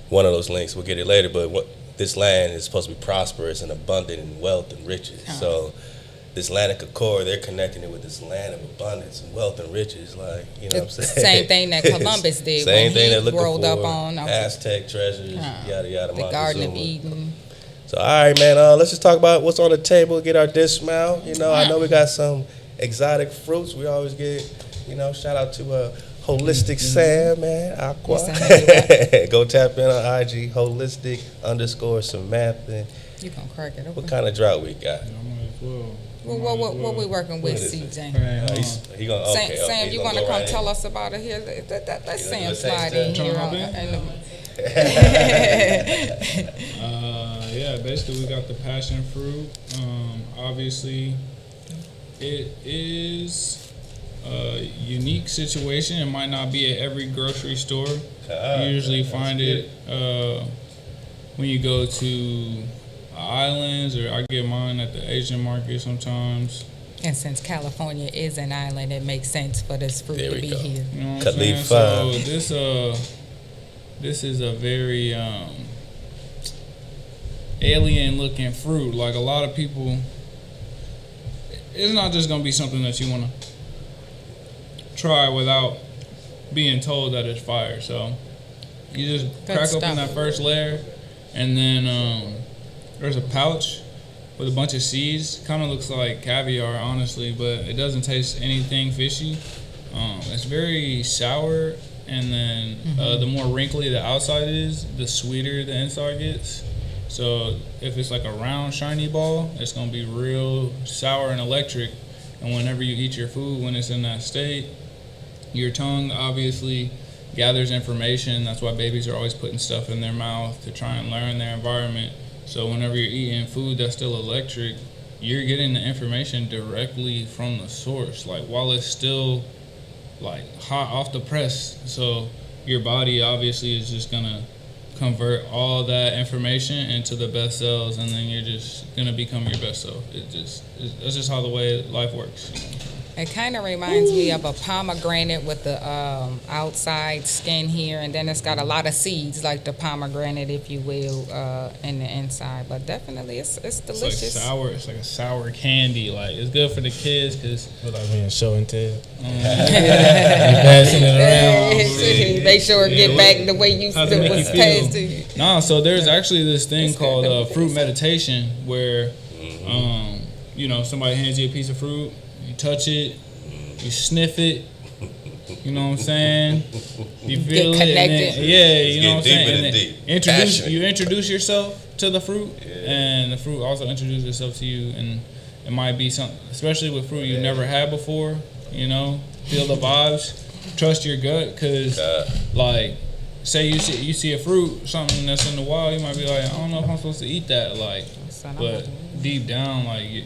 one of those links, we'll get it later, but this land is supposed to be prosperous and abundant in wealth and riches. So this land of Kokora, they're connecting it with this land of abundance and wealth and riches, like, what I'm saying? Same thing that Columbus did same when thing he rolled up on Aztec treasures, yada yada. The Garden of Eden. So all right, man, let's just talk about what's on the table, get our dish smile. I know we got some exotic fruits. We always get, shout out to Holistic Sam, man, Aqua. Go tap in on IG, holistic_Samantha. You gonna crack it open. What kind of drought we got? What we working with, CJ? Sam, you want to come tell us about it here? Let Sam slide in here. Basically we got the passion fruit. Obviously, it is a unique situation. It might not be at every grocery store. You usually find it when you go to islands, or I get mine at the Asian market sometimes. And since California is an island, it makes sense for this fruit to be here. You know what I'm saying? So this is a very alien-looking fruit. Like a lot of people, it's not just gonna be something that you wanna try without being told that it's fire. So you just crack open that first layer, and then there's a pouch with a bunch of seeds. Kind of looks like caviar, honestly, but it doesn't taste anything fishy. It's very sour, and then the more wrinkly the outside is, the sweeter the inside gets. So if it's like a round, shiny ball, it's going to be real sour and electric. And whenever you eat your food, when it's in that state, your tongue obviously gathers information. That's why babies are always putting stuff in their mouth to try and learn their environment. So whenever you're eating food that's still electric, you're getting the information directly from the source, like while it's still like hot off the press. So your body obviously is just gonna convert all that information into the best cells, and then you're just gonna become your best self. That's just how the way life works. It kind of reminds me of a pomegranate with the outside skin here, and then it's got a lot of seeds, like the pomegranate, if you will, in the inside. But definitely, it's delicious. It's like sour. It's like a sour candy. Like it's good for the kids because without being show and tell. Passing it around. Make sure it get back the way you was passed to you. No, so there's actually this thing called fruit meditation where, somebody hands you a piece of fruit. You touch it, you sniff it, you know what I'm saying? You feel Get connected. it. And then, you know what I'm saying? Deep. You introduce yourself to the fruit, and the fruit also introduces itself to you. And it might be something, especially with fruit you've never had before, feel the vibes, trust your gut, because, like, say you see a fruit, something that's in the wild, you might be like, I don't know if I'm supposed to eat that, like, but deep down, like,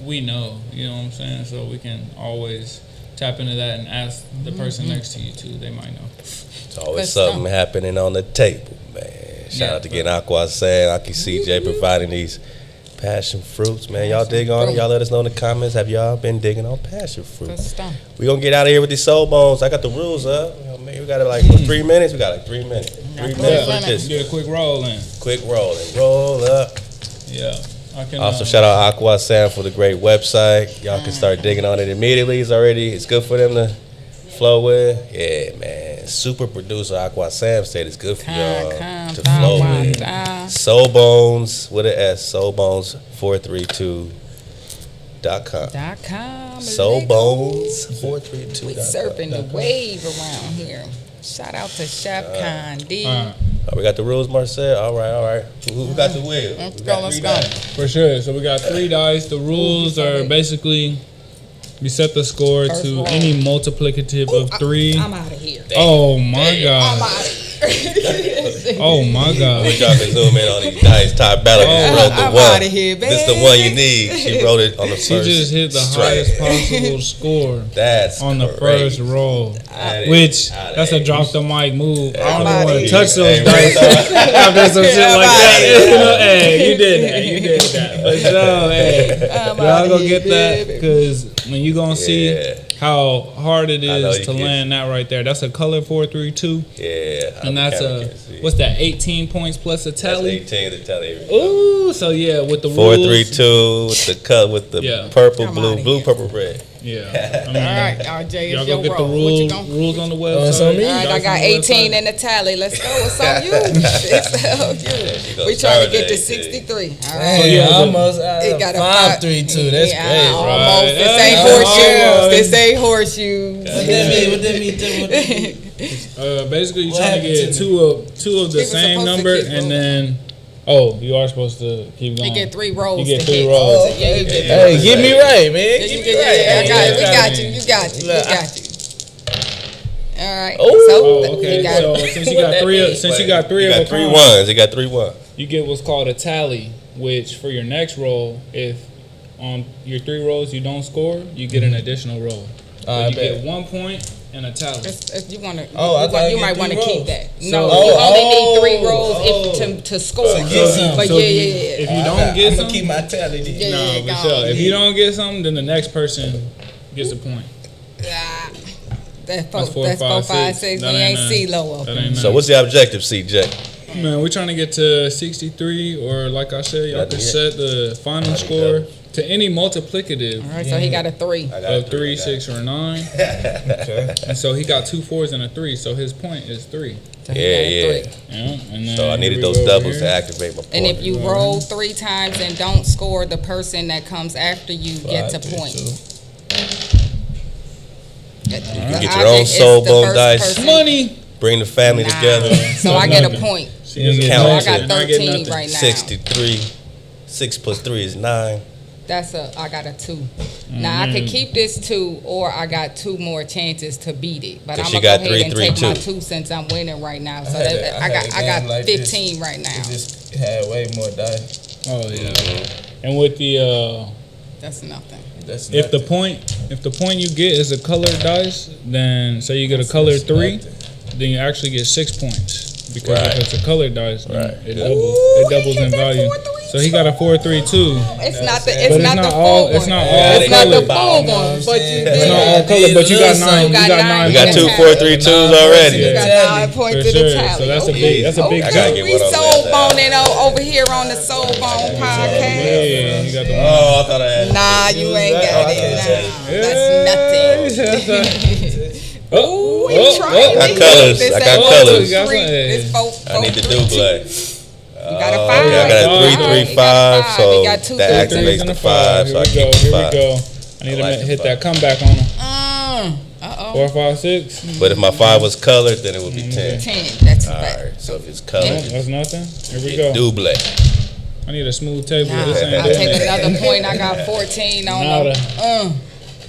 we know, you know what I'm saying? So we can always tap into that and ask the person next to you too. They might know. It's always something happening on the table, man. Shout out to Getting Aqua saying, Aki CJ providing these passion fruits, man. Y'all dig on it? Y'all let us know in the comments. Have y'all been digging on passion fruit? We gonna get out of here with these soul bones. I got the rules up. We got it like 3 minutes. We got like 3 minutes. 3 minutes for this. Get a quick roll in. Quick roll and roll up. Yeah. Also, shout out Aqua Sam for the great website. Y'all can start digging on it immediately. It's good for them to flow with. Yeah, man. Super producer Aqua Sam said it's good for y'all to flow with. Solbones with an S. Solbones432.com. Solbones432.com. We surfing the wave around here. Shout out to Chef Condi. We got the rules, Marcel. All right. Who got the wheel? Let's go. For sure. So we got 3 dice. The rules are basically we set the score to any multiplicative of 3. I'm out of here. Oh my God. I'm out of here. Oh my God. Wish y'all can zoom in on these dice. Ty Bella just wrote the I'm one. outta here, This the one you need. She wrote it on the first. She just hit the highest possible score. That's on the crazy. first roll. That's a drop the mic move. I don't outta want to here. touch those dice after some shit like that. Hey, you did that. But no, hey, y'all go get that because when you gonna see how hard it is to land that right there. That's a color 432. Yeah. And that's what's that? 18 points plus a tally. That's 18 to tally. Ooh, so yeah, with the 432 with the cut with the purple, blue, purple, red. Yeah. All right, RJ, y'all it's go your get the roll. rules on the website. All right, I got 18 in the tally. Let's go. It's on you. It's on you. We trying to get to 63. All right. So yeah, almost It got a 5-3-2. That's great. Almost. Right. This ain't horseshoes. What that mean? Basically, you're trying to get two of the same number, and then you are supposed to keep going. You get 3 rolls. You get to 3 hit. rolls. Hey, get me right, man. We got you. You got you. All right. Okay. So since you got 3 of ones. You got 3 ones. You get what's called a tally, which for your next roll, if on your 3 rolls you don't score, you get an additional roll. You get 1 point and a tally. If you want to, you might want to keep that. No, So- you only need 3 rolls to score. But So yeah. if you don't get some, keep my tally. no, for sure. If you don't get something, then the next person gets a point. That's 4, 5, 6. We That ain't ain't CeeLo up. That ain't So what's the objective, CJ? Man, we're trying to get to 63, or like I said, y'all can set the final score to any multiplicative All right, so he got a 3. of 3, 6, or 9. And so he got 2 4s and a 3, so his point is 3. So he got a 3. And then So I needed here we those go over doubles here. to activate my point. And if you roll 3 times and don't score, the person that comes after you gets a point. You can get your own soul bone dice. Money. Bring the family together. So I get a point. She doesn't Count So I it. got And I get 13 nothing. right now. 63. 6 plus 3 is 9. I got a 2. Now I could keep this 2, or I got 2 more chances to beat it. But I'm gonna go ahead and take my 2 since I'm winning right now. So I got like 15 right now. Just had way more dice. Oh yeah. And with the that's nothing. If the point you get is a colored dice, then say you get a colored 3, then you actually get 6 points. Because if it's a colored dice, it doubles in value. So he got a 4-3-2. It's not the full one. It's not all It's not the full one, but you it's not all colored, but you got 9. You got 9. We got 2 4-3-2s already. You got 9 points to the tally. So that's a big. I gotta get We one Solboning over here on the Solbone podcast. Yeah, you got the I thought I had. Nah, you ain't got it. Nah, that's nothing. Oh, he trying I got colors. I got colors. It's 4, I need to do black. You got a 5. I got a 3, 3, 5. So got 2 that activates the 5. So I keep the 5. Here we go. I need to hit that comeback on him. 4, 5, 6. But if my 5 was colored, then it would be 10. 10. That's bad. Alright, so if it's colored, That's nothing. Here we go. do black. I need a smooth table. Nah, This ain't I'll doing take it. another point. I got 14 on them.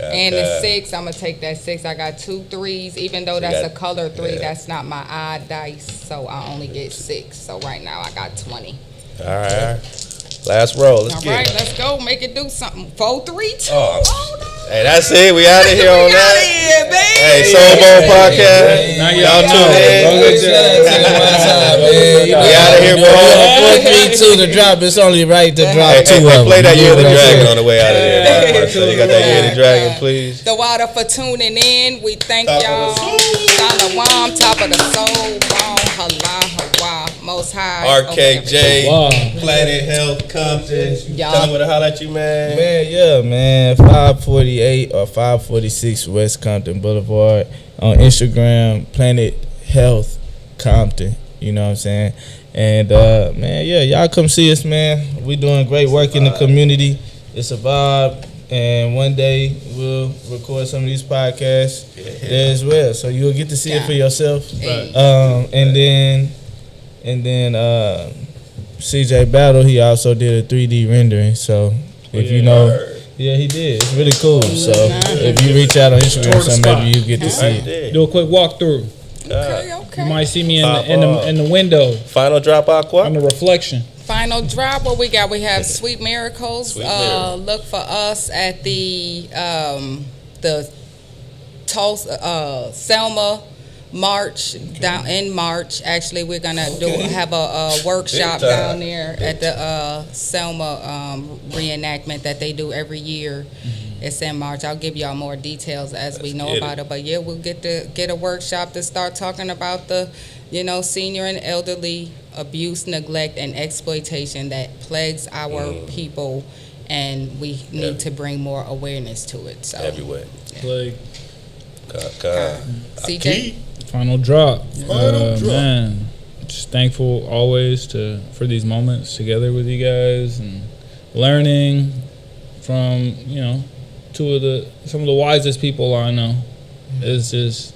And the Okay. 6, I'm gonna take that 6. I got 2 3s. Even though So you that's got- a color 3, yeah. that's not my odd dice. So I only get 6. So right now I got 20. All right. Last roll. Let's All get right, it. let's go. Make it do something. 4 3 2. Oh, hey, that's it. We out of here on We out of that. here, baby. Hey, Solbone Podcast. Now Y'all tune in. We out of here, bro. 4-3-2 to drop. It's only right to drop Hey, 2 of them. play that You Year of know the what I'm Dragon saying? on the way out of here. Marcel, you got that Year of the Dragon, please. The water for tuning in. We thank Top of y'all. the soul. Shalom, top of the soul. Hala, Hawa, Most High. RKJ, Wow. Planet Health, Compton. Y'all. Tell them where to holler at you, man. Man, yeah, man. 548 or 546 West Compton Boulevard. On Instagram, Planet Health Compton. You know what I'm saying? And, man, yeah, y'all come see us, man. We doing great work in the community. It's a vibe. And one day we'll record some of these podcasts there as well. So you'll get to see it for yourself. Hey. And then CJ Battle, he also did a 3D rendering. So if you know, yeah, he did. It's really cool. So if you reach out on Instagram, so maybe you get to see it. Do a quick walkthrough. Okay. You might see me in the window Final drop, Aqua. on the reflection. Final drop. What we got? We have Sweet Miracles. Sweet Miracles. Look for us at the Tulsa, Selma March down in March. Actually, we're gonna have a workshop Big time. down there at the Selma reenactment that they do every year. It's in March. I'll give y'all more details as we know get about it. But yeah, we'll get a workshop to start talking about the, senior and elderly abuse, neglect, and exploitation that plagues our people, and we need to bring more awareness to it. So Everywhere. Like CJ, final drop. Man, just thankful always for these moments together with you guys and learning from some of the wisest people I know. It's just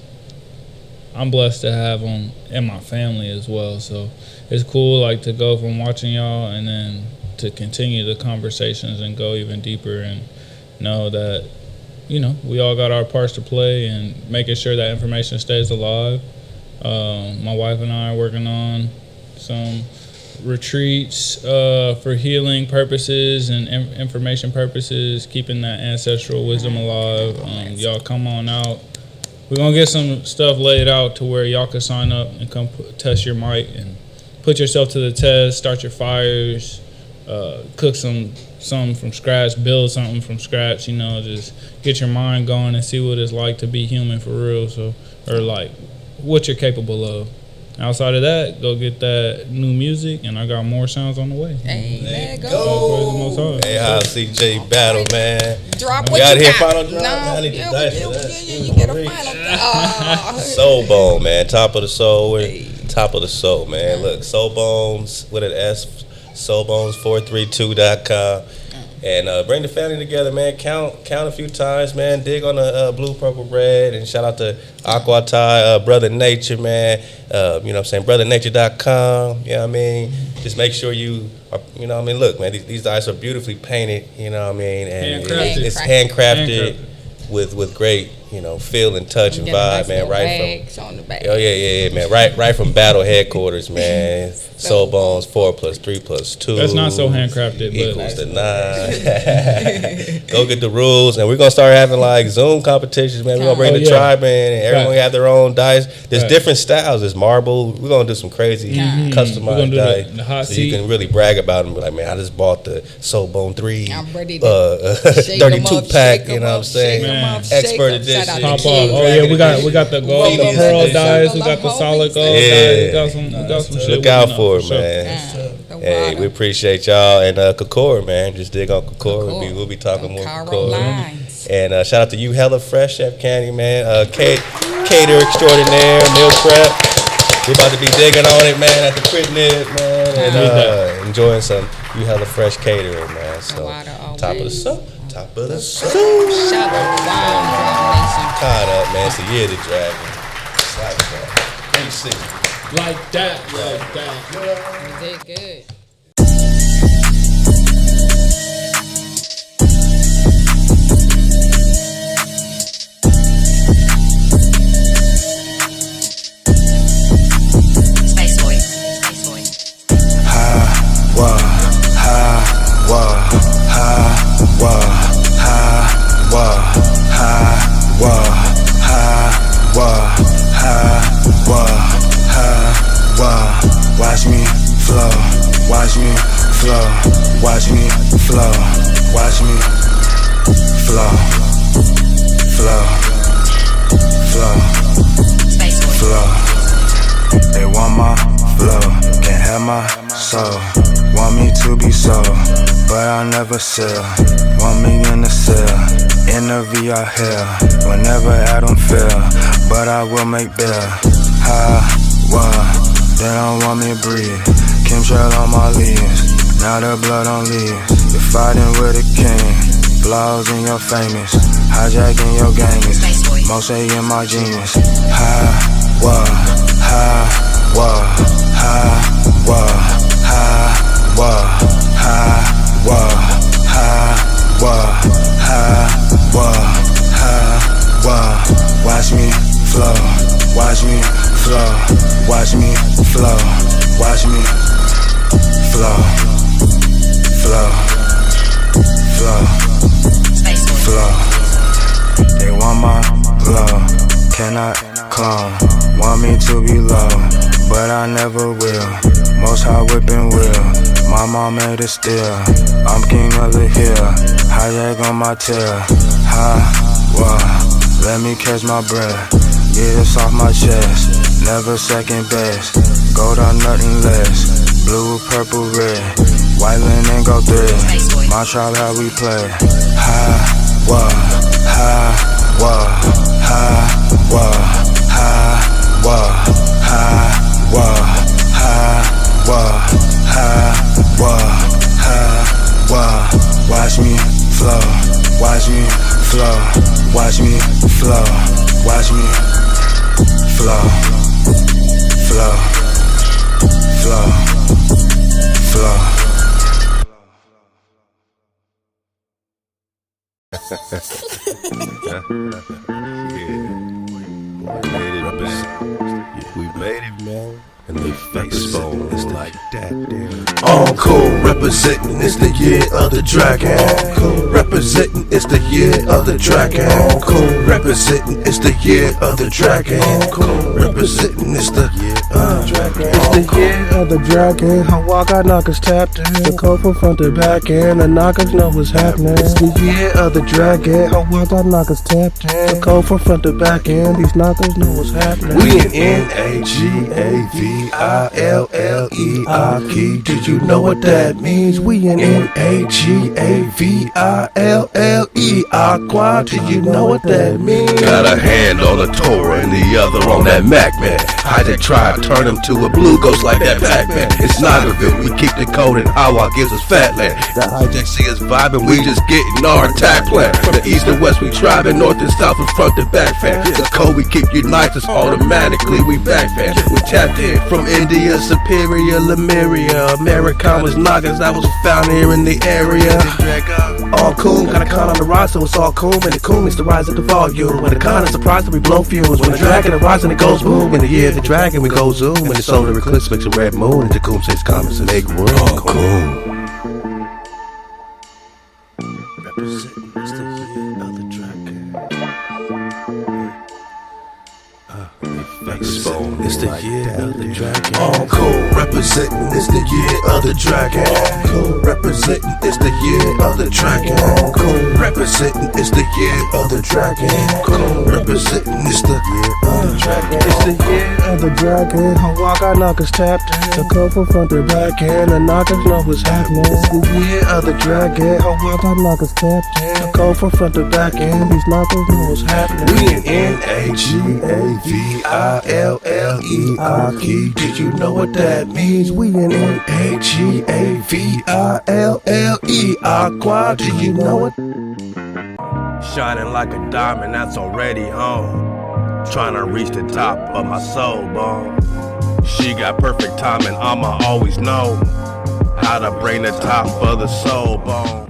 I'm blessed to have them in my family as well. So it's cool, like, to go from watching y'all and then to continue the conversations and go even deeper and know that, we all got our parts to play and making sure that information stays alive. My wife and I are working on some retreats for healing purposes and information purposes, keeping that ancestral wisdom alive. Y'all come on out. We're going to get some stuff laid out to where y'all can sign up and come test your might and put yourself to the test, start your fires, cook some from scratch, build something from scratch, just get your mind going and see what it's like to be human for real. Or like what you're capable of. Outside of that, go get that new music, and I got more sounds on the way. hey, let All go. Hey, how CJ Battle, man. Drop We what out you here, got. final drop. Man, I need to dice for that. You get a final. Soulbone, man. Top of the soul. We're top of the soul, man. Look, Soulbones with an S. Soulbones432.com. And bring the family together, man. Count a few times, man. Dig on the blue, purple, red. And shout out to Aquatai, Brother Nature, man. You know what I'm saying? BrotherNature.com. You know what I mean? Just make sure you are, you know what I mean? Look, man, these dice are beautifully painted, you know what I mean? And it's handcrafted with great, you know, feel and touch and vibe, man. Right from on the back. Oh yeah, man. Right from battle headquarters, man. Solbone's 4+3+2. That's not so handcrafted, equals to 9. Go get the rules, and we're gonna start having like Zoom competitions, man. We're gonna bring the tribe in, and everyone have their own dice. There's different styles. There's marble. We're gonna do some crazy customized dice, the hot so seat. you can really brag about them. Be like, man, I just bought the Solbone 3. I'm ready to 32 pack. You know what I'm saying? Expert edition. Pop off. Oh yeah, we got the gold, the pearl dice. We got the solid gold dice. We got some shit. Look out for it, man. Hey, we appreciate y'all. And Kakora, man. Just dig on Kakora. We'll be talking more Kakora. And shout out to you, Hella Fresh, Chef Candy, man. Cater extraordinaire, meal prep. We're about to be digging on it, man, at the Cribnib, man. And enjoying some You Hella Fresh catering, man. So, top of the soup. Top of the soup. Shout out to Wild Caught up, man. It's the year of the dragon. Like that. 360. Like that. You did good. Watch me flow, watch me flow, watch me flow, watch me flow, flow, flow, flow. They want my flow, can't have my soul. Want me to be sold, but I never sell. Want me in the cell, in the VR hell. Whenever I don't feel, but I will make bail. They don't want me to breathe. Chemtrail on my leaves, now the blood on leaves. You're fighting with a king, flaws in your famous, hijacking your gamers. Most say in my genius. Watch me flow, watch me flow, watch me flow, watch me flow, flow, flow, flow. They want my glow, cannot clone. Want me to be low, but I never will. Most high whipping will. My mom made it still. I'm king of the hill. Hijack on my tail. Let me catch my breath. Get this off my chest. Never second best. Gold or nothing less. Blue, purple, red. White linen go thread. My tribe how we play. Watch me flow, watch me flow, watch me flow, watch me flow, flow, flow, flow. We made it, man. And they face bone is like that, damn. Encore representing, it's the year of the dragon. Encore representing, it's the year of the dragon. Encore representing, it's the year of the dragon. Encore representing, it's the year of the dragon. It's the year of the dragon. How got knockers tapped in. The code from front to back end. The knockers know what's happening. It's the year of the dragon. How got knockers tapped in. The code from front to back end. These knockers know what's happening. We in NAGAVILLER. Did you know what that means? We in NAGAVILLER. Aqua. Did you know what that means? Got a hand on the Torah and the other on that Mac, man. Hijack tribe turn him to a blue ghost like that Pac-Man. It's Nagarville, we keep the code and Hawa gives us fat land. The hijack see us vibing, we just getting our attack plan. From the east and west we driving, north and south and front to back fan. The code we keep unites us automatically, we back fan. We tapped in from India, Superior, Lemuria, Americanas, Nagas that was found here in the area. All cool, got a con on the ride, so it's all cool. And the cool means to rise at the volume. When the con is surprised, we blow fumes. When the dragon arises and it goes boom. In the year of the dragon, we go zoom. When the solar eclipse makes a red moon, and Jacum says comments and make room. All cool. Representing it's the year of the dragon. Solbone, it's the year of the dragon. All cool, representing it's the year of the dragon. All cool, representing it's the year of the dragon. All cool, representing it's the year of the dragon. All cool, representing it's the year of the dragon. It's the year of the dragon. Hawa got knockers tapped in. The code from front to back end. The knockers know what's happening. It's the year of the dragon. Hawa got knockers tapped in. The code from front to back end. These knockers know what's happening. We in N-A-G-A-V-I-L-L-E-I-Key. Did you know what that means? We in N-A-G-A-V-I-L-L-E-I. Do you know it? Shining like a diamond that's already home. Trying to reach the top of my Solbone. She got perfect timing, I'ma always know how to bring the top of the Solbone.